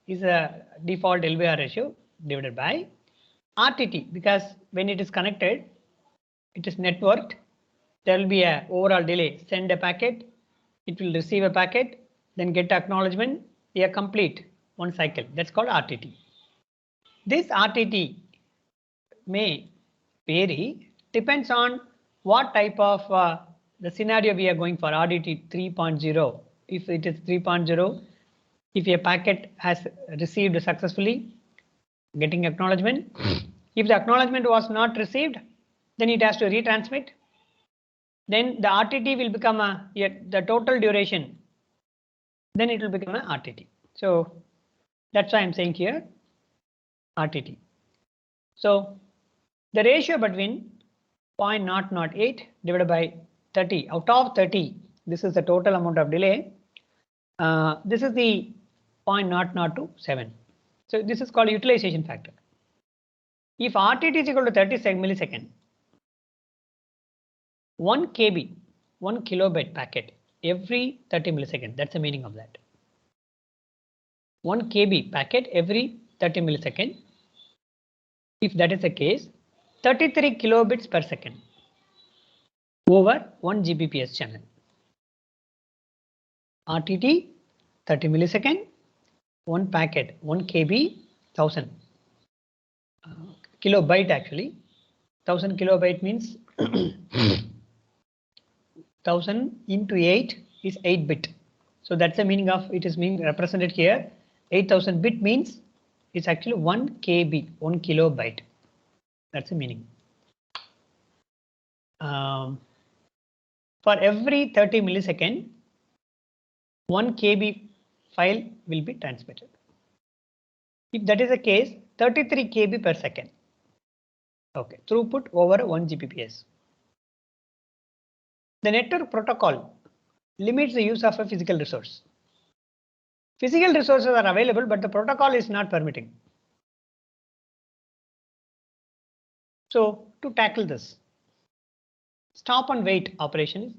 is a default L/R ratio divided by RTT, because when it is connected, it is networked. There will be a overall delay. Send a packet, it will receive a packet, then get acknowledgement, a complete one cycle. That's called RTT. This RTT may vary, depends on what type of the scenario we are going for. RTT 3.0. If it is 3.0, if a packet has received successfully, getting acknowledgement. If the acknowledgement was not received, then it has to retransmit. Then the RTT will become the total duration. Then it will become a RTT. So that's why I'm saying here RTT. So the ratio between 0.008 divided by 30, out of 30, this is the total amount of delay. This is the 0.0027. So this is called utilization factor. If RTT is equal to 30 millisecond, 1 KB, 1 kilobyte packet every 30 milliseconds. That's the meaning of that. 1 KB packet every 30 milliseconds. If that is the case, 33 kilobits per second over 1 Gbps channel. RTT 30 millisecond, one packet, 1 KB, 1000 kilobyte actually. 1000 kilobyte means 1000 into 8 is 8 bit. So that's the meaning of it is being represented here. 8000 bit means it's actually 1 KB, 1 kilobyte. That's the meaning. For every 30 millisecond, 1 KB file will be transmitted. If that is the case, 33 KB per second. Okay, throughput over 1 Gbps. The network protocol limits the use of a physical resource. Physical resources are available, but the protocol is not permitting. So to tackle this, stop and wait operations.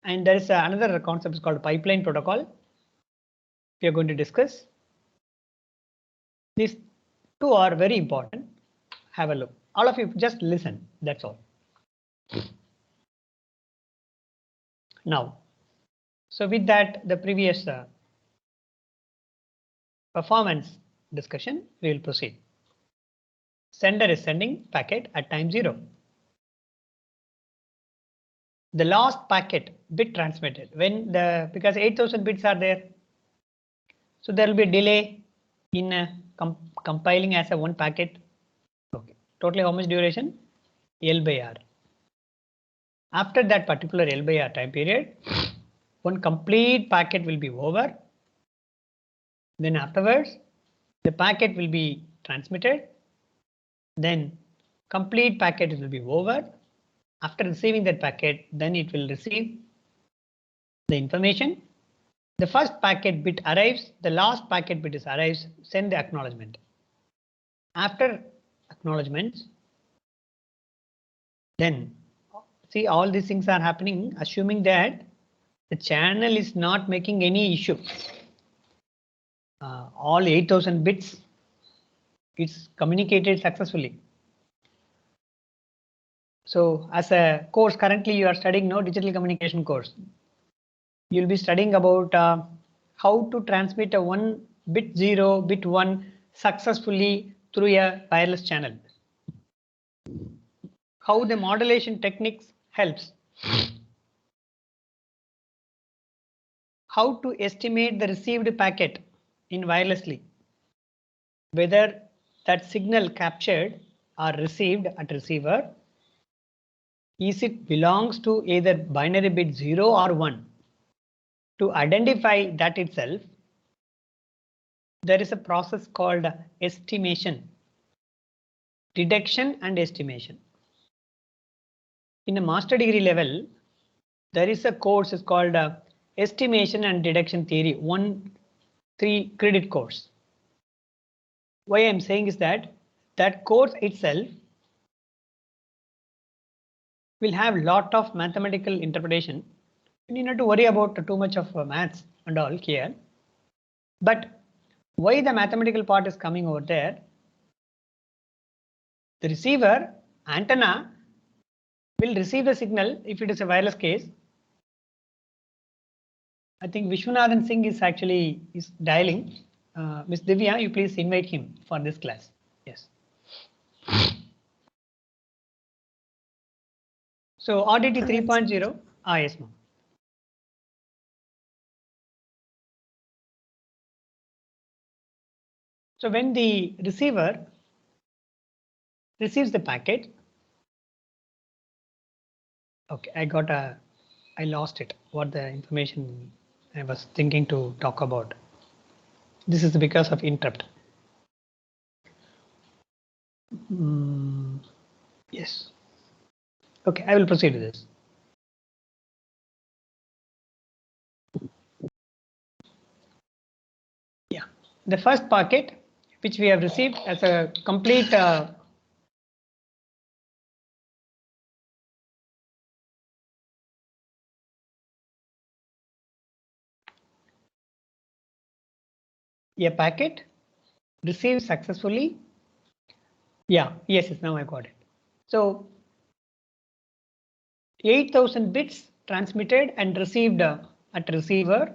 And there is another concept called pipeline protocol. We are going to discuss. These two are very important. Have a look. All of you just listen. That's all. Now, so with that, the previous performance discussion, we will proceed. Sender is sending packet at time 0. The last packet bit transmitted when because 8000 bits are there. So there will be a delay in compiling as a one packet. Okay. Totally how much duration? L by R. After that particular L by R time period, one complete packet will be over. Then afterwards, the packet will be transmitted. Then complete packet will be over. After receiving that packet, then it will receive the information. The first packet bit arrives, the last packet bit arrives, send the acknowledgement. After acknowledgements, then see all these things are happening, assuming that the channel is not making any issue. All 8000 bits, it's communicated successfully. So as a course, currently you are studying no digital communication course. You'll be studying about how to transmit a 1 bit 0, bit 1 successfully through a wireless channel. How the modulation techniques helps. How to estimate the received packet in wirelessly. Whether that signal captured or received at receiver, is it belongs to either binary bit 0 or 1. To identify that itself, there is a process called estimation, detection and estimation. In a master degree level, there is a course is called estimation and detection theory, 3 credit course. Why I'm saying is that course itself will have lot of mathematical interpretation. You need not to worry about too much of maths and all here. But why the mathematical part is coming over there? The receiver antenna will receive the signal if it is a wireless case. I think Vishwanathan Singh is actually dialing. Miss Divya, you please invite him for this class. Yes. So RDT 3.0. Yes, ma'am. So when the receiver receives the packet, okay, I lost it. What the information I was thinking to talk about. This is because of interrupt. Yes. Okay, I will proceed with this. Yeah, the first packet which we have received as a complete a packet received successfully. Yeah, yes, now I got it. So 8000 bits transmitted and received at receiver.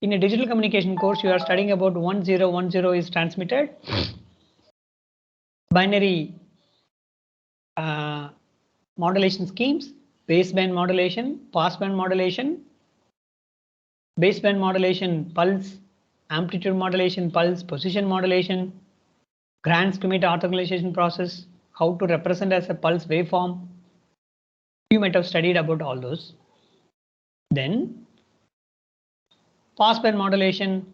In a digital communication course, you are studying about 1010 is transmitted. Binary modulation schemes, baseband modulation, passband modulation, baseband modulation, pulse, amplitude modulation, pulse, position modulation, grand schematic orthogonalization process, how to represent as a pulse waveform. You might have studied about all those. Then passband modulation,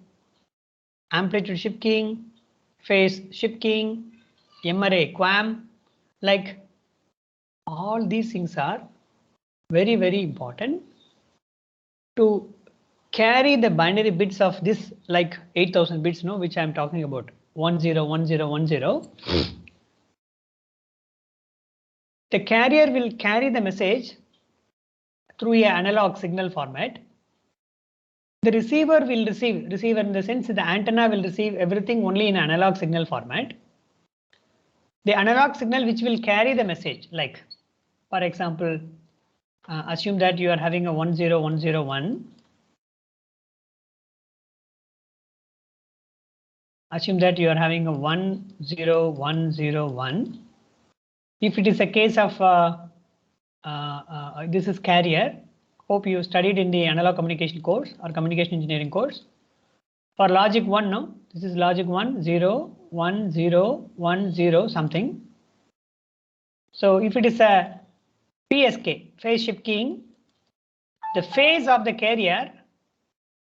amplitude shift keying, phase shift keying, M-array QAM, like all these things are very, very important to carry the binary bits of this, like 8000 bits, no, which I'm talking about, 101010. The carrier will carry the message through an analog signal format. The receiver will receiver in the sense the antenna will receive everything only in analog signal format. The analog signal which will carry the message, like for example, assume that you are having a 10101. Assume that you are having a 10101. If it is a case of this is carrier, hope you studied in the analog communication course or communication engineering course. For logic 1, no, this is logic 1, 0, 1, 0, 1, 0, something. So if it is a PSK, phase shift keying, the phase of the carrier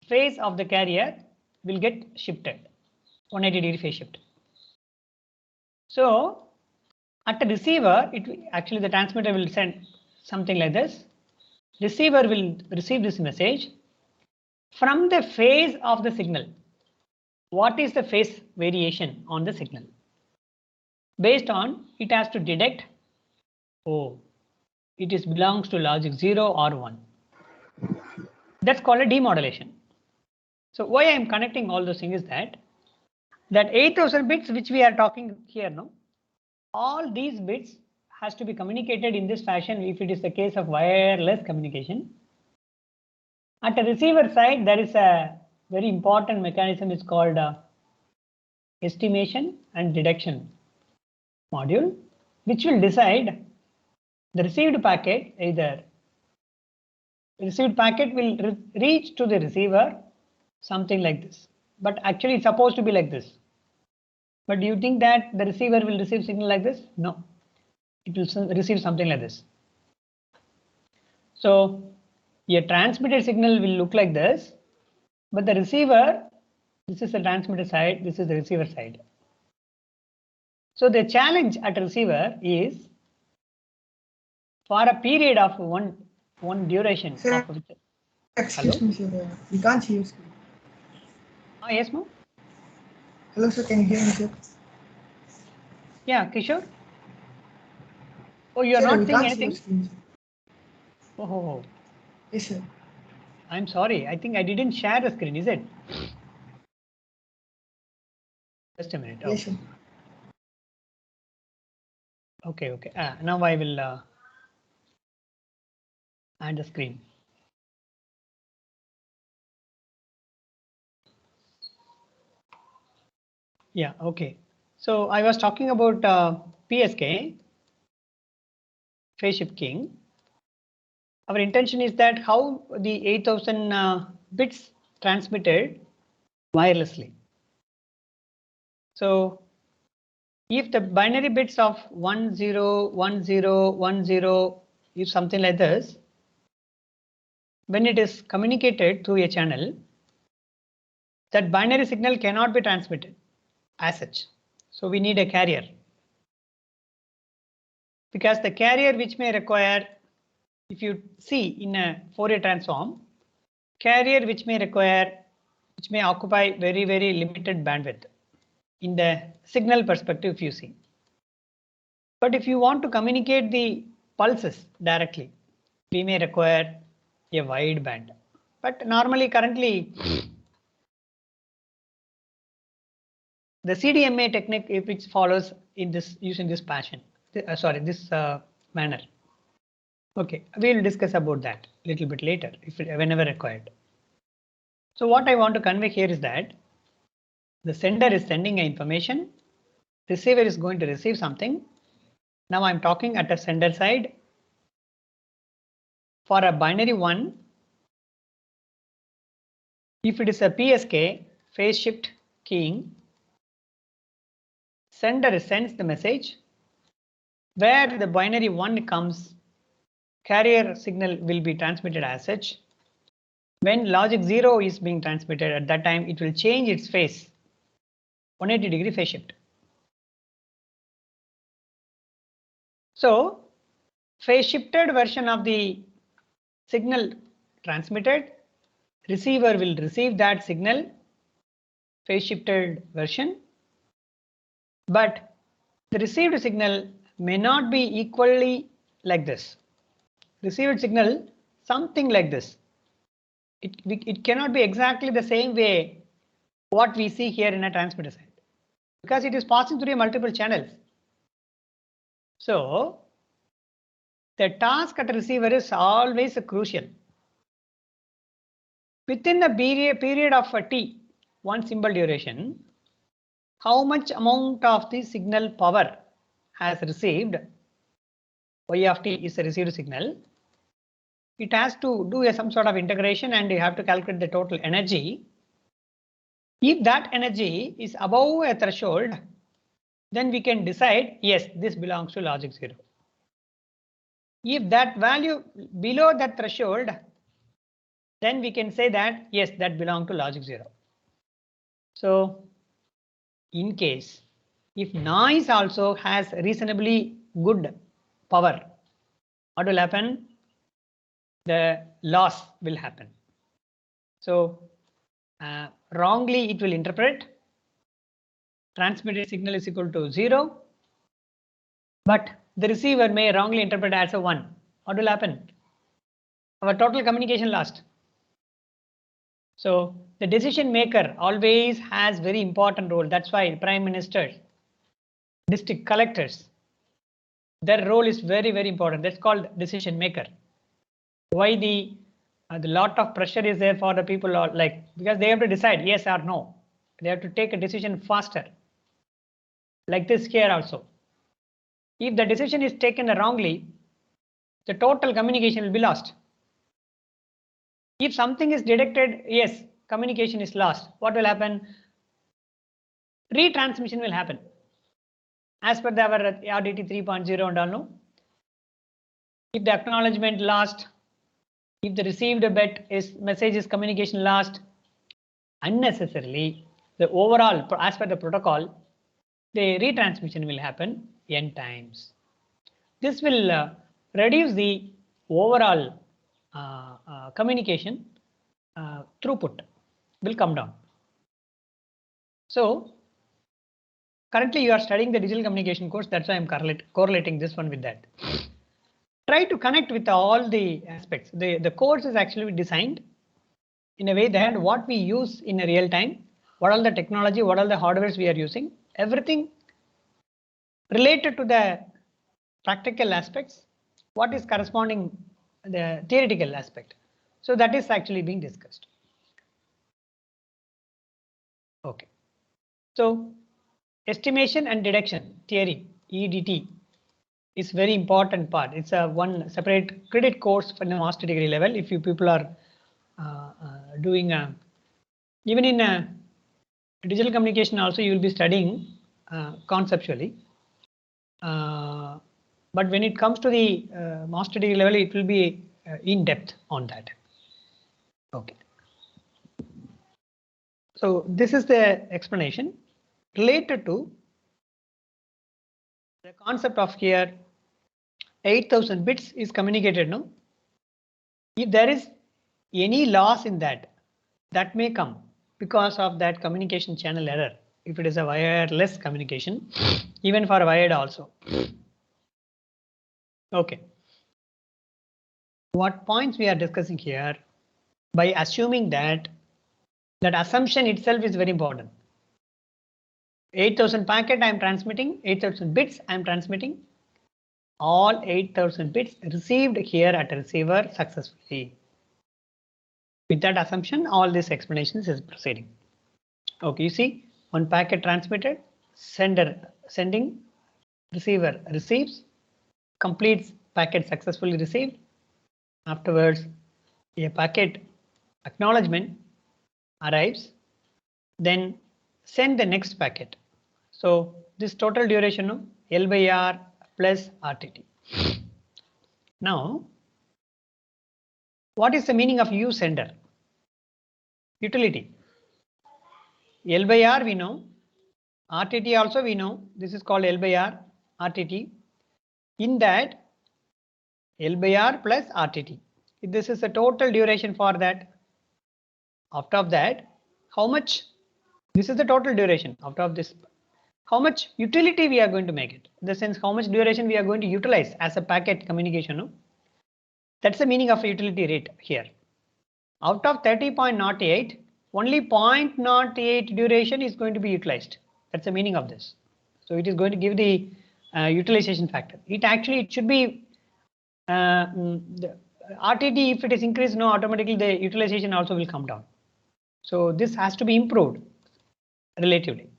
will get shifted, 180-degree phase shift. So at the receiver, actually the transmitter will send something like this. Receiver will receive this message from the phase of the signal. What is the phase variation on the signal? Based on it has to detect, oh, it belongs to logic 0 or 1. That's called a demodulation. So why I am connecting all those things is that 8000 bits which we are talking here, no, all these bits has to be communicated in this fashion if it is the case of wireless communication. At the receiver side, there is a very important mechanism is called estimation and detection module, which will decide the received packet, either the received packet will reach to the receiver something like this, but actually it's supposed to be like this. But do you think that the receiver will receive signal like this? No, it will receive something like this. So a transmitted signal will look like this, but the receiver, this is the transmitter side, this is the receiver side. So the challenge at receiver is for a period of one duration. Sir, of excuse me, sir. We can't hear you. Sir. Yes, ma'am. Hello, sir. Can you hear me, sir? Yeah, Kishore. Oh, you are Sir, not we seeing can't see your anything? screen, sir. Oh. Yes, sir. I'm sorry. I think I didn't share the screen, is it? Just a minute. Yes, sir. Okay. Now I will add the screen. Yeah, okay. So I was talking about PSK, phase shift keying. Our intention is that how the 8000 bits transmitted wirelessly. So if the binary bits of 10, 10, 10 is something like this, when it is communicated through a channel, that binary signal cannot be transmitted as such. So we need a carrier. Because the carrier which may require, if you see in a Fourier transform, carrier which may occupy very, very limited bandwidth in the signal perspective if you see. But if you want to communicate the pulses directly, we may require a wide band. But normally currently the CDMA technique which follows in this using this fashion, this manner. Okay, we will discuss about that a little bit later whenever required. So what I want to convey here is that the sender is sending information, receiver is going to receive something. Now I'm talking at the sender side. For a binary 1, if it is a PSK, phase shift keying, sender sends the message. Where the binary 1 comes, carrier signal will be transmitted as such. When logic 0 is being transmitted, at that time it will change its phase, 180-degree phase shift. So phase shifted version of the signal transmitted, receiver will receive that signal, phase shifted version, but the received signal may not be equally like this. Received signal something like this. It cannot be exactly the same way what we see here in a transmitter side, because it is passing through multiple channels. So the task at the receiver is always crucial. Within the period of a t, one symbol duration, how much amount of the signal power has received, y of t is a received signal. It has to do some sort of integration and you have to calculate the total energy. If that energy is above a threshold, then we can decide, yes, this belongs to logic 0. If that value below that threshold, then we can say that, yes, that belongs to logic 0. So in case if noise also has reasonably good power, what will happen? The loss will happen. So wrongly it will interpret transmitted signal is equal to 0, but the receiver may wrongly interpret as a 1. What will happen? Our total communication lost. So the decision maker always has very important role. That's why prime ministers, district collectors, their role is very, very important. That's called decision maker. Why the lot of pressure is there for the people, or like, because they have to decide yes or no. They have to take a decision faster. Like this here also. If the decision is taken wrongly, the total communication will be lost. If something is detected, yes, communication is lost. What will happen? Retransmission will happen. As per our RDT 3.0 and all, no? If the acknowledgement lost, if the received bit is message is communication lost, unnecessarily the overall, as per the protocol, the retransmission will happen n times. This will reduce the overall communication throughput will come down. So currently you are studying the digital communication course, that's why I'm correlating this one with that. Try to connect with all the aspects. The course is actually designed in a way that what we use in a real time, what all the technology, what all the hardwares we are using, everything related to the practical aspects, what is corresponding the theoretical aspect. So that is actually being discussed. Okay. So estimation and deduction theory, EDT, is very important part. It's a one separate credit course for the master degree level. If you people are doing even in digital communication also, you will be studying conceptually. But when it comes to the master degree level, it will be in depth on that. Okay. So this is the explanation related to the concept of here 8000 bits is communicated. No, if there is any loss in that, that may come because of that communication channel error. If it is a wireless communication, even for wired also. Okay. What points we are discussing here? By assuming that assumption itself is very important. 8000 packet I am transmitting, 8000 bits I am transmitting. All 8000 bits received here at a receiver successfully. With that assumption, all these explanations is proceeding. Okay, you see, one packet transmitted, sender sending, receiver receives, completes packet successfully received. Afterwards, a packet acknowledgement arrives, then send the next packet. So this total duration of L by R plus RTT. Now, what is the meaning of U sender? Utility. L by R we know, RTT also we know. This is called L by R, RTT. In that, L by R plus RTT. This is the total duration for that. Out of that, how much? This is the total duration. Out of this, how much utility we are going to make it? In the sense, how much duration we are going to utilize as a packet communication. No? That's the meaning of utility rate here. Out of 30.08, only 0.08 duration is going to be utilized. That's the meaning of this. So it is going to give the utilization factor. It should be the RTT. If it is increased, no, automatically the utilization also will come down. So this has to be improved relatively.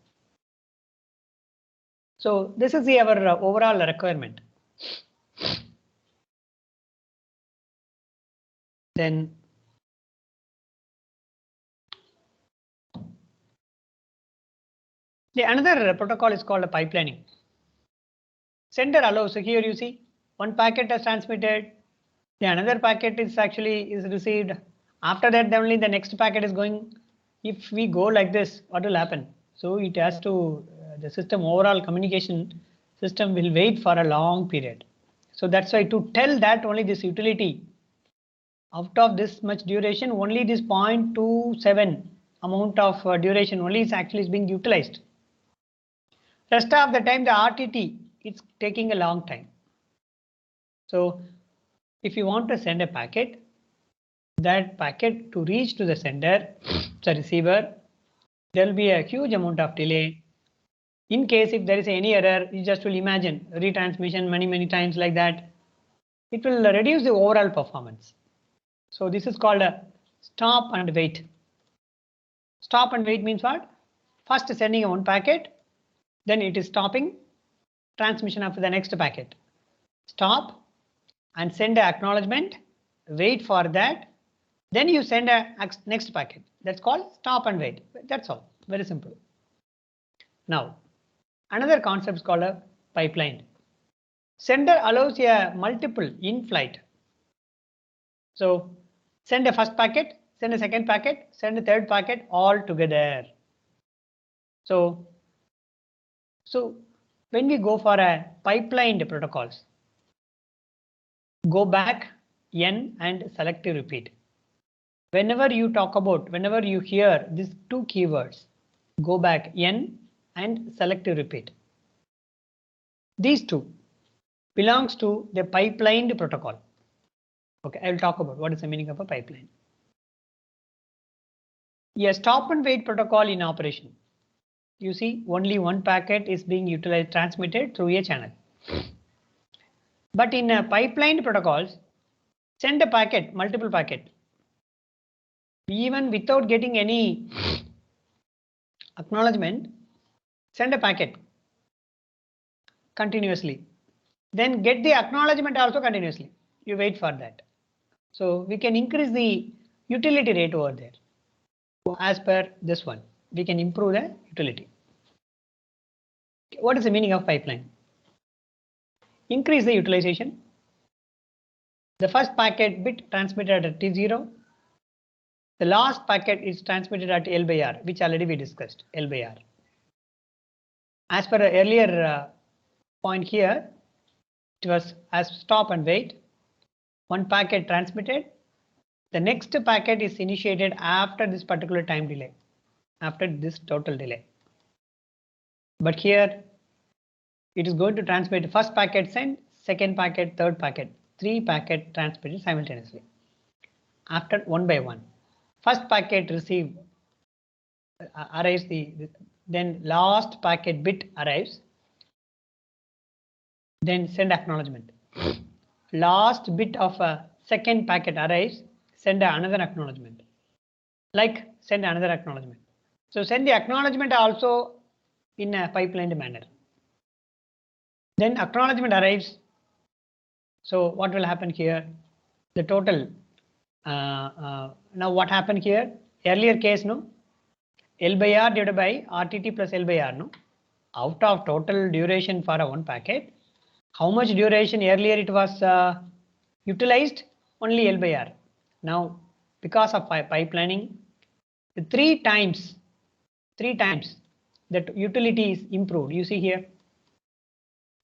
So this is our overall requirement. Then the another protocol is called a pipelining. Sender allows. So here you see one packet is transmitted, the another packet is received. After that, only the next packet is going. If we go like this, what will happen? So it has to the system overall communication system will wait for a long period. So that's why to tell that only this utility out of this much duration, only this 0.27 amount of duration only is being utilized. Rest of the time the RTT it's taking a long time. So if you want to send a packet, that packet to reach to the sender, the receiver, there will be a huge amount of delay. In case if there is any error, you just will imagine retransmission many times like that. It will reduce the overall performance. So this is called a stop and wait. Stop and wait means what? First sending one packet, then it is stopping transmission of the next packet. Stop and send an acknowledgement, wait for that, then you send a next packet. That's called stop and wait. That's all. Very simple. Now, another concept is called a pipeline. Sender allows a multiple in flight. So send a first packet, send a second packet, send a third packet all together. So when we go for a pipelined protocols, go back N and selective repeat. Whenever you hear these two keywords, go back N and selective repeat. These two belongs to the pipelined protocol. Okay, I will talk about what is the meaning of a pipeline. A stop and wait protocol in operation. You see, only one packet is being utilized, transmitted through a channel. But in a pipelined protocols, send a packet, multiple packet. Even without getting any acknowledgement, send a packet continuously. Then get the acknowledgement also continuously. You wait for that. So we can increase the utility rate over there. As per this one, we can improve the utility. What is the meaning of pipeline? Increase the utilization. The first packet bit transmitted at T0. The last packet is transmitted at L by R, which already we discussed, L by R. As per the earlier point here, it was as stop and wait. One packet transmitted. The next packet is initiated after this particular time delay, after this total delay. But here it is going to transmit first packet sent, second packet, third packet, 3 packet transmitted simultaneously. After one by one, first packet received arrives then last packet bit arrives. Then send acknowledgement. Last bit of a second packet arrives, send another acknowledgement. like send another acknowledgement. So send the acknowledgement also in a pipelined manner. Then acknowledgement arrives. So what will happen here? The total. Now what happened here? Earlier case, no? L by R divided by RTT plus L by R, no? Out of total duration for a one packet, how much duration earlier it was utilized? Only L by R. Now, because of pipelining, three times that utility is improved. You see here,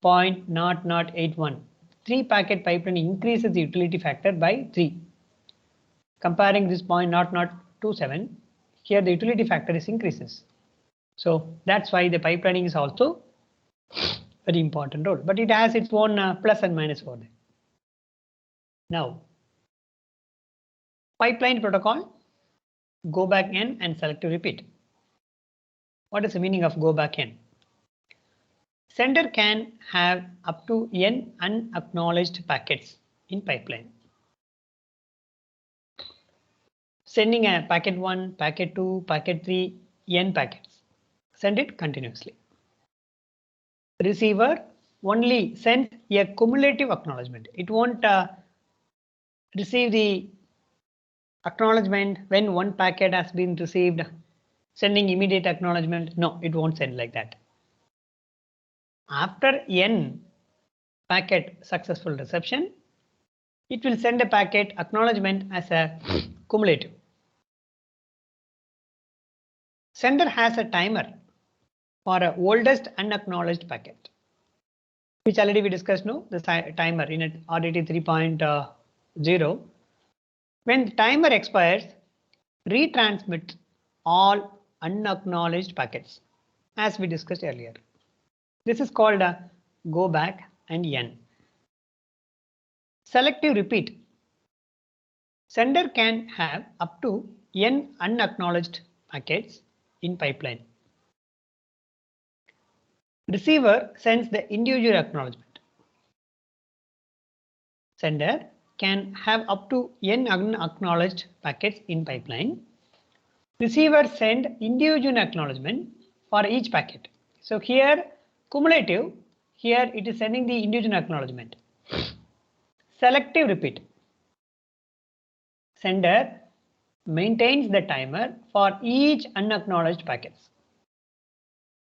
0.0081. 3 packet pipeline increases the utility factor by 3. Comparing this 0.0027, here the utility factor is increases. So that's why the pipelining is also very important role, but it has its own plus and minus for that. Now, pipeline protocol, go back N and selective repeat. What is the meaning of go back N? Sender can have up to N unacknowledged packets in pipeline. Sending a packet 1, packet 2, packet 3, N packets. Send it continuously. Receiver only sends a cumulative acknowledgement. It won't receive the acknowledgement when one packet has been received, sending immediate acknowledgement. No, it won't send like that. After N packet successful reception, it will send a packet acknowledgement as a cumulative. Sender has a timer for a oldest unacknowledged packet, which already we discussed, no? The timer in a RDT 3.0. When the timer expires, retransmit all unacknowledged packets, as we discussed earlier. This is called a go back and N. Selective repeat. Sender can have up to N unacknowledged packets in pipeline. Receiver sends the individual acknowledgement. Sender can have up to N unacknowledged packets in pipeline. Receiver send individual acknowledgement for each packet. So here cumulative, here it is sending the individual acknowledgement. Selective repeat. Sender maintains the timer for each unacknowledged packets.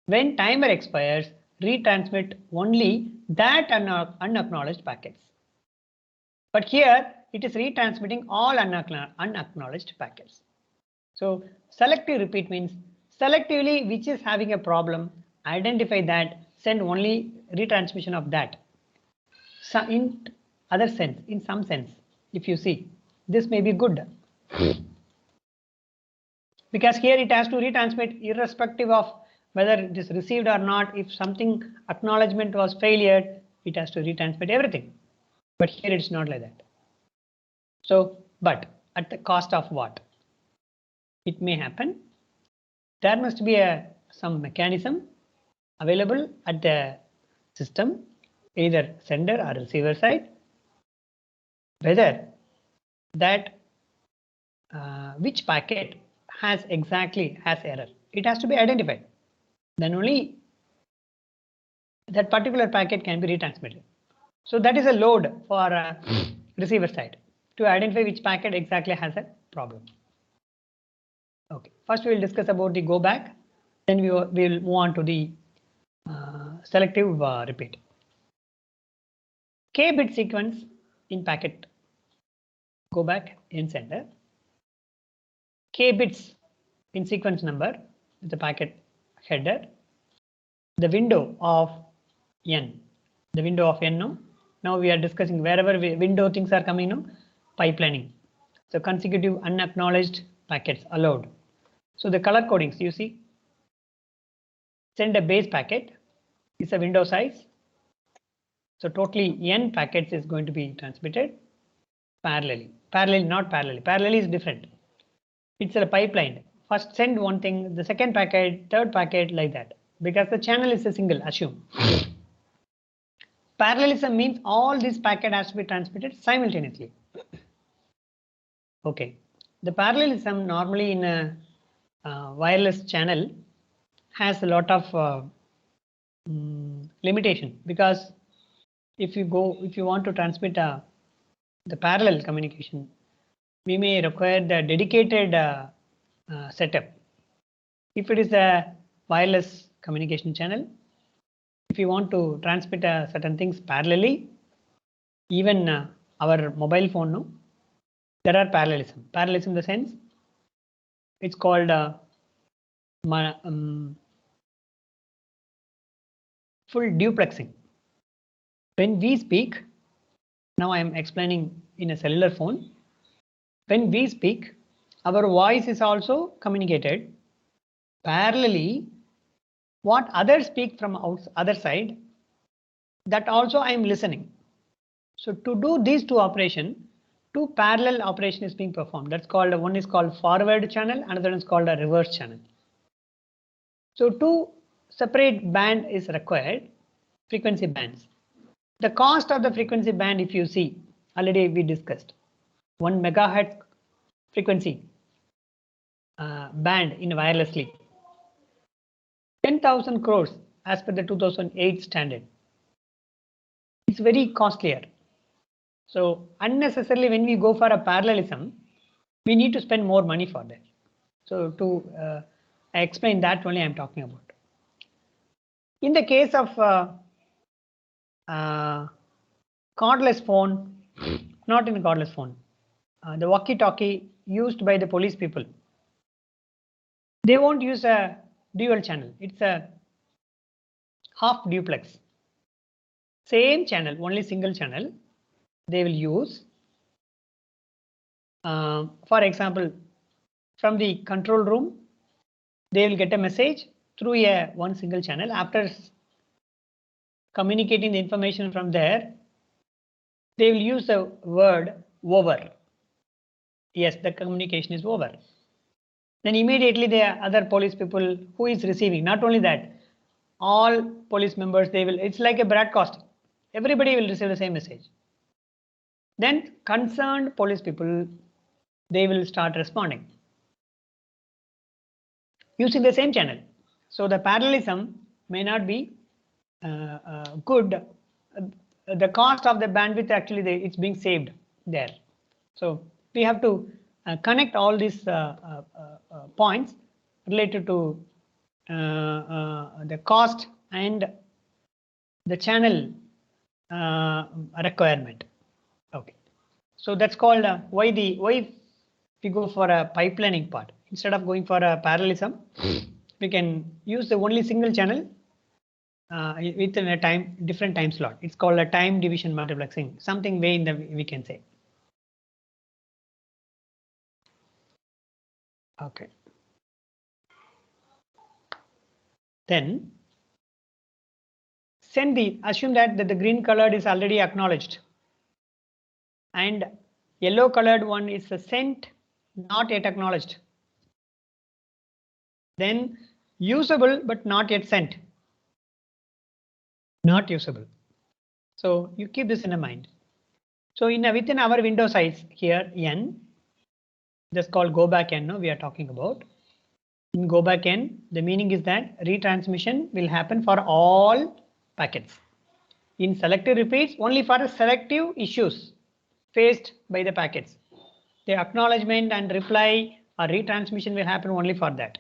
When timer expires, retransmit only that unacknowledged packets. But here it is retransmitting all unacknowledged packets. So selective repeat means selectively which is having a problem, identify that, send only retransmission of that. So in other sense, in some sense, if you see, this may be good. Because here it has to retransmit irrespective of whether it is received or not. If something acknowledgement was failure, it has to retransmit everything. But here it's not like that. So, but at the cost of what? It may happen. There must be some mechanism available at the system, either sender or receiver side, whether that which packet has error. It has to be identified. Then only that particular packet can be retransmitted. So that is a load for receiver side to identify which packet exactly has a problem. Okay, first we will discuss about the go back, then we will move on to the selective repeat. K bit sequence in packet go back in sender. K bits in sequence number with the packet header. The window of N. The window of N. No? Now we are discussing wherever window things are coming. No? Pipelining. So consecutive unacknowledged packets allowed. So the color codings you see. Send a base packet is a window size. So totally N packets is going to be transmitted parallelly. Not parallelly. Parallelly is different. It's a pipeline. First send one thing, the second packet, third packet, like that. Because the channel is a single, assume. Parallelism means all these packet has to be transmitted simultaneously. Okay. the parallelism normally in a wireless channel has a lot of limitation, because if you want to transmit the parallel communication, we may require the dedicated setup. If it is a wireless communication channel, if you want to transmit certain things parallelly, even our mobile phone, no, there are parallelism. Parallelism in the sense, it's called full duplexing. When we speak, now I am explaining in a cellular phone. When we speak, our voice is also communicated parallelly. What others speak from other side, that also I am listening. So to do these two operations, two parallel operation is being performed. That's called, one is called forward channel, another is called a reverse channel. So two separate band is required, frequency bands. The cost of the frequency band, if you see, already we discussed 1 megahertz frequency band in wirelessly, 10,000 crores as per the 2008 standard. It's very costlier. So unnecessarily, when we go for a parallelism, we need to spend more money for that. So to explain that only I'm talking about. In the case of cordless phone, not in a cordless phone, the walkie-talkie used by the police people, they won't use a dual channel. It's a half duplex. Same channel, only single channel they will use. For example, from the control room, they will get a message through one single channel. After communicating the information from there, they will use the word over. Yes, the communication is over. Then immediately the other police people who is receiving, not only that, all police members, they will, it's like a broadcast. Everybody will receive the same message. Then concerned police people, they will start responding using the same channel. So the parallelism may not be good. The cost of the bandwidth, actually it's being saved there. So we have to connect all these points related to the cost and the channel requirement. Okay, so that's called why we go for a pipelining part instead of going for a parallelism. We can use the only single channel within a different time slot. It's called a time division multiplexing, something way in the we can say. Okay. Then assume that the green colored is already acknowledged and yellow colored one is sent, not yet acknowledged. Then usable but not yet sent. Not usable. So you keep this in mind. So within our window size here n, that's called go back n. No, we are talking about. In go back n, the meaning is that retransmission will happen for all packets. In selective repeats, only for selective issues faced by the packets. The acknowledgement and reply or retransmission will happen only for that.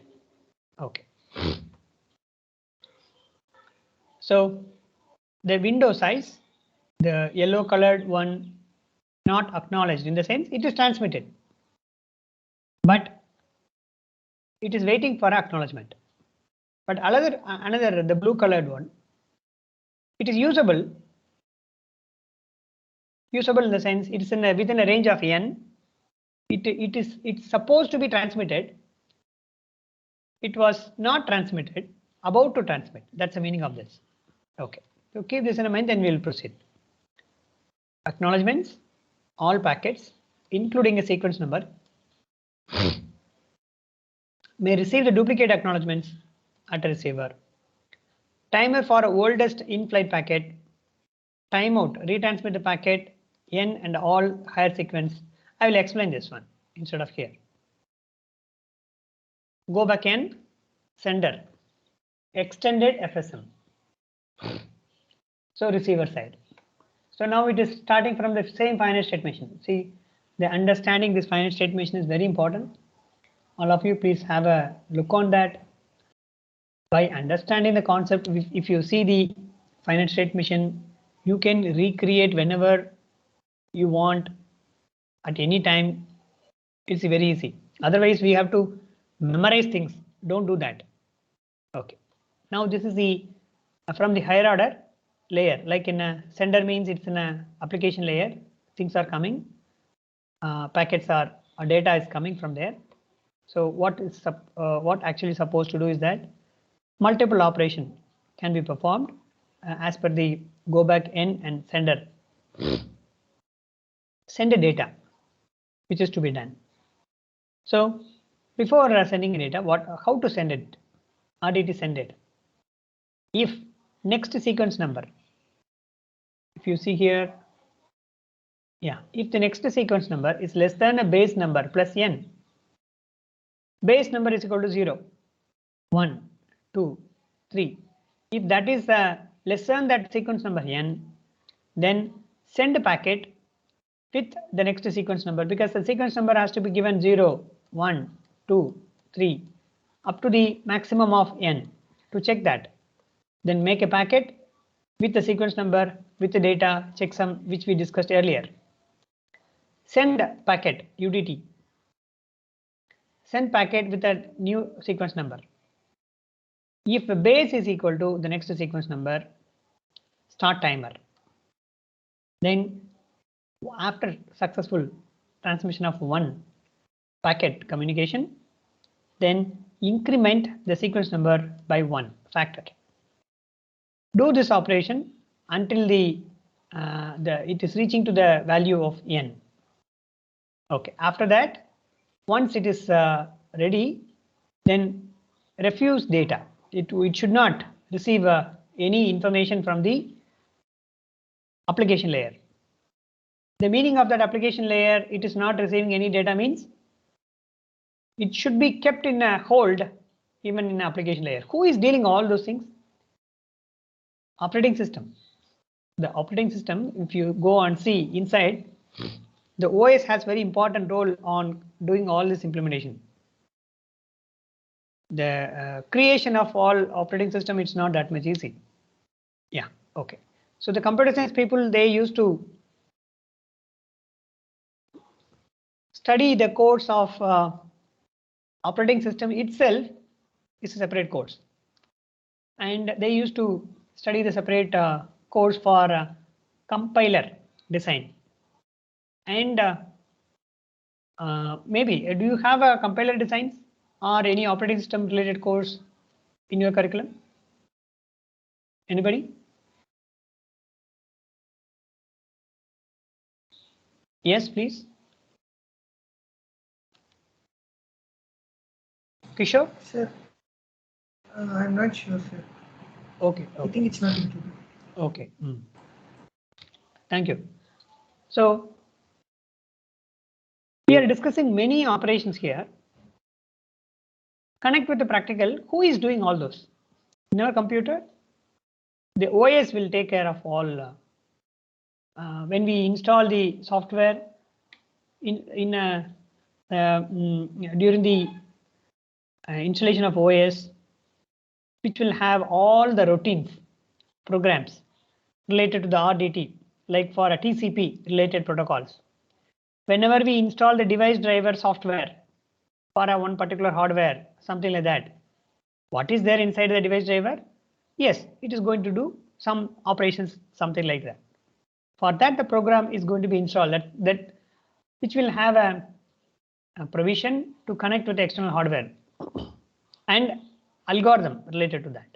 Okay. So the window size, the yellow colored one, not acknowledged in the sense it is transmitted, but it is waiting for acknowledgement. But another the blue colored one, it is usable. Usable in the sense it is within a range of n. It's supposed to be transmitted. It was not transmitted, about to transmit. That's the meaning of this. Okay, so keep this in mind, then we will proceed. Acknowledgements, all packets, including a sequence number, may receive the duplicate acknowledgements at a receiver. Timer for oldest in-flight packet, timeout, retransmit the packet, n and all higher sequence. I will explain this one instead of here. go back N, sender, extended FSM. So receiver side. So now it is starting from the same finite state machine. See, the understanding this finite state machine is very important. All of you please have a look on that. By understanding the concept, if you see the finite state machine, you can recreate whenever you want at any time. It's very easy. Otherwise, we have to memorize things. Don't do that. Okay. Now this is the from the higher order layer. Like in a sender means it's in a application layer. Things are coming. Packets are or data is coming from there. So what actually supposed to do is that multiple operation can be performed as per the go back N and sender. Send a data which is to be done. So before sending data, how to send it? RDT send it. If next sequence number, if you see here, yeah, if the next sequence number is less than a base number plus N, base number is equal to 0, 1, 2, 3. If that is less than that sequence number N, then send a packet with the next sequence number, because the sequence number has to be given 0, 1, 2, 3 up to the maximum of N to check that. Then make a packet with the sequence number with the data checksum which we discussed earlier. Send packet UDT. Send packet with a new sequence number. If the base is equal to the next sequence number, start timer. Then after successful transmission of one packet communication, then increment the sequence number by 1 factor. Do this operation until it is reaching to the value of N. Okay, after that, once it is ready, then refuse data. It should not receive any information from the application layer. The meaning of that application layer, it is not receiving any data means it should be kept in a hold even in application layer. Who is dealing all those things? Operating system. The operating system, if you go and see inside, the OS has very important role on doing all this implementation. The creation of all operating system, it's not that much easy. Yeah, okay. So the computer science people, they used to study the codes of operating system itself is a separate course, and they used to study the separate course for compiler design. And maybe do you have a compiler designs or any operating system related course in your curriculum? Anybody? Yes, please. Kishore? Sir, I'm not sure, sir. Okay. I think it's not included. Okay. Thank you. So we are discussing many operations here. Connect with the practical. Who is doing all those? In our computer, the OS will take care of all. When we install the software during the installation of OS, which will have all the routines, programs related to the RDT, like for a TCP related protocols. Whenever we install the device driver software for a one particular hardware, something like that, what is there inside the device driver? Yes, it is going to do some operations, something like that. For that, the program is going to be installed that which will have a provision to connect with the external hardware and algorithm related to that.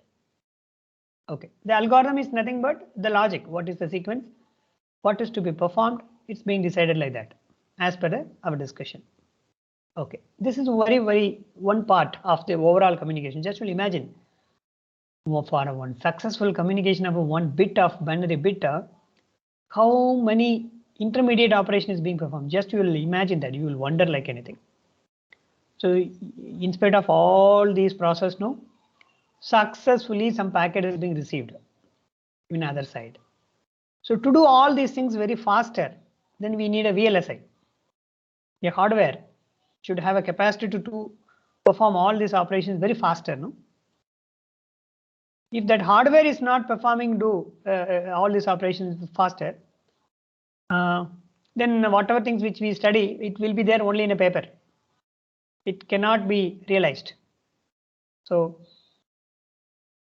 Okay, the algorithm is nothing but the logic. What is the sequence? What is to be performed? It's being decided like that as per our discussion. Okay, this is very one part of the overall communication. Just will imagine for one successful communication of one bit of binary bit, how many intermediate operation is being performed. Just you will imagine that, you will wonder like anything. So in spite of all these process, no, successfully some packet is being received in other side. So to do all these things very faster, then we need a VLSI. A hardware should have a capacity to perform all these operations very faster, no? If that hardware is not performing all these operations faster, then whatever things which we study, it will be there only in a paper. It cannot be realized. So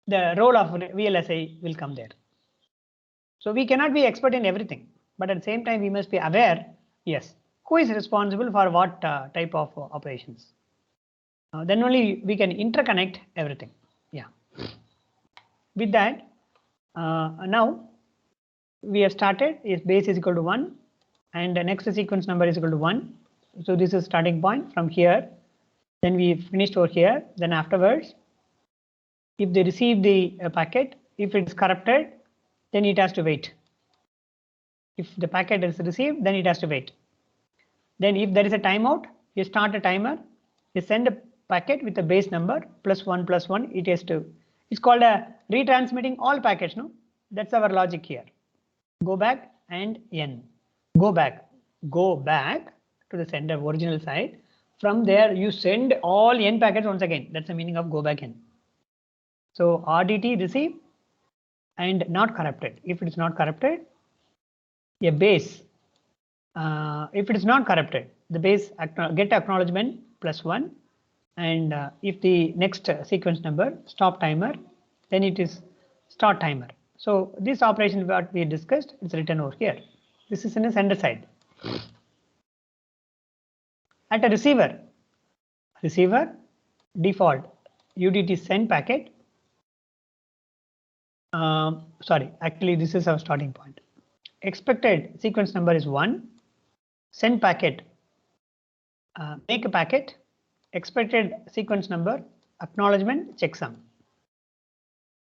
the role of VLSI will come there. So we cannot be expert in everything, but at the same time we must be aware, yes, who is responsible for what type of operations. Then only we can interconnect everything. Yeah. With that, now we have started is base is equal to 1 and the next sequence number is equal to 1. So this is starting point from here. Then we finished over here. Then afterwards, if they receive the packet, if it is corrupted, then it has to wait. If the packet is received, then it has to wait. Then if there is a timeout, you start a timer, you send a packet with a base number +1 it has to. It's called a retransmitting all packets, no? That's our logic here. Go back and N. Go back to the sender original side. From there, you send all N packets once again. That's the meaning of go back N. So RDT receive and not corrupted. If it is not corrupted, a base. If it is not corrupted, the base get acknowledgement +1. And if the next sequence number stop timer, then it is start timer. So this operation what we discussed is written over here. This is in the sender side. At a receiver default UDT send packet. Sorry, actually this is our starting point. Expected sequence number is 1. Send packet. Make a packet. Expected sequence number acknowledgement checksum.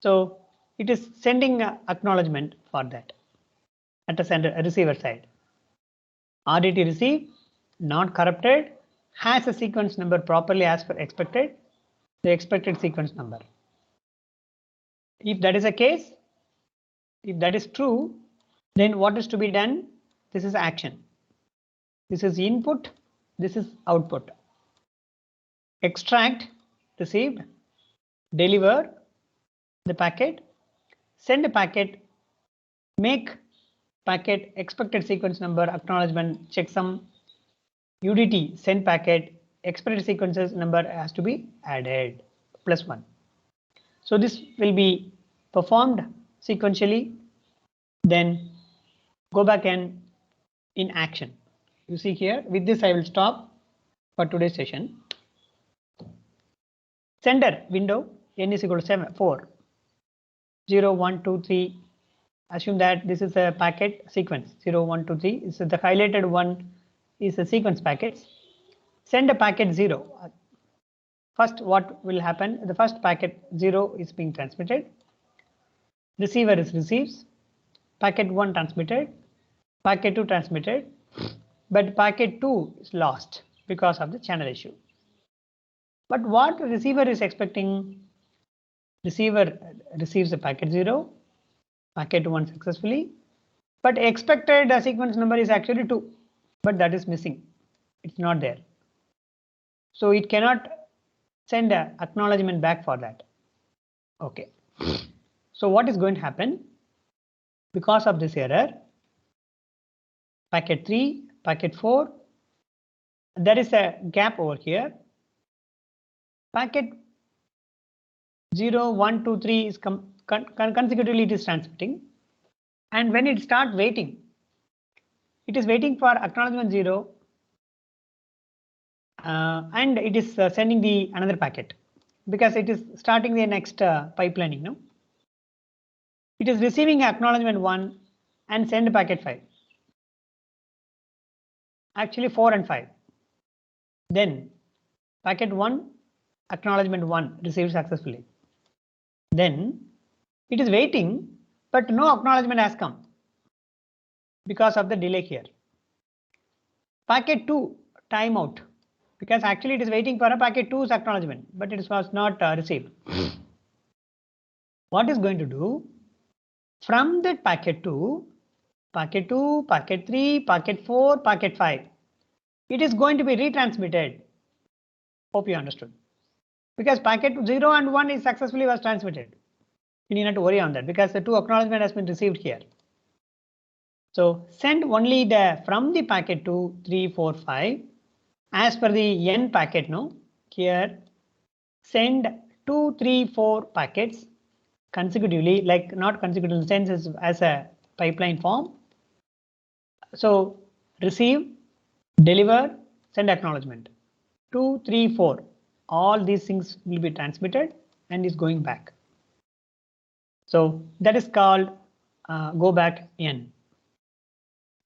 So it is sending acknowledgement for that at a receiver side. RDT receive not corrupted, has a sequence number properly as per expected, the expected sequence number. If that is the case, if that is true, then what is to be done? This is action. This is input. This is output. Extract received, deliver the packet, send a packet, make packet expected sequence number acknowledgement checksum UDT send packet expected sequences number has to be added +1. So this will be performed sequentially. Then go back and in action. You see here, with this I will stop for today's session. Sender window N is equal to 4. 0, 1, 2, 3. Assume that this is a packet sequence 0, 1, 2, 3. So the highlighted one is a sequence packets. Send a packet 0. First, what will happen? The first packet 0 is being transmitted. Receiver is receives. Packet 1 transmitted. Packet 2 transmitted. But packet 2 is lost because of the channel issue. But what the receiver is expecting? Receiver receives a packet 0, packet 1 successfully, but expected sequence number is actually 2, but that is missing. It's not there. So it cannot send an acknowledgement back for that. Okay. So what is going to happen? Because of this error, packet 3, packet 4, there is a gap over here. Packet 0, 1, 2, 3 is consecutively it is transmitting, and when it starts waiting, it is waiting for acknowledgement 0, and it is sending the another packet because it is starting the next pipelining. No, it is receiving acknowledgement 1 and send packet 5. Actually 4 and 5. Then packet 1 acknowledgement 1 received successfully. Then it is waiting, but no acknowledgement has come because of the delay here. Packet 2 timeout. because actually it is waiting for a packet 2's acknowledgement, but it was not received. What is going to do? From that packet 2, packet 2, packet 3, packet 4, packet 5, it is going to be retransmitted. Hope you understood. Because packet 0 and 1 is successfully was transmitted. You need not to worry on that because the 2 acknowledgement has been received here. So send only the from the packet 2, 3, 4, 5 as per the n packet. No, here send 2, 3, 4 packets consecutively, like not consecutive sense as a pipeline form. So receive, deliver, send acknowledgement. 2, 3, 4. All these things will be transmitted and is going back. So that is called go back n.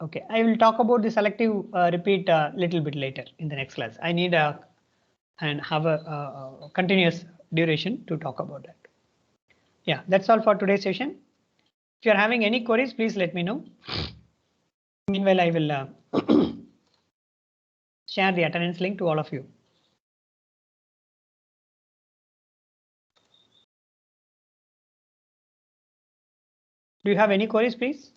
Okay, I will talk about the selective repeat a little bit later in the next class. I need and have a continuous duration to talk about that. Yeah, that's all for today's session. If you are having any queries, please let me know. Meanwhile, I will share the attendance link to all of you. Do you have any queries, please?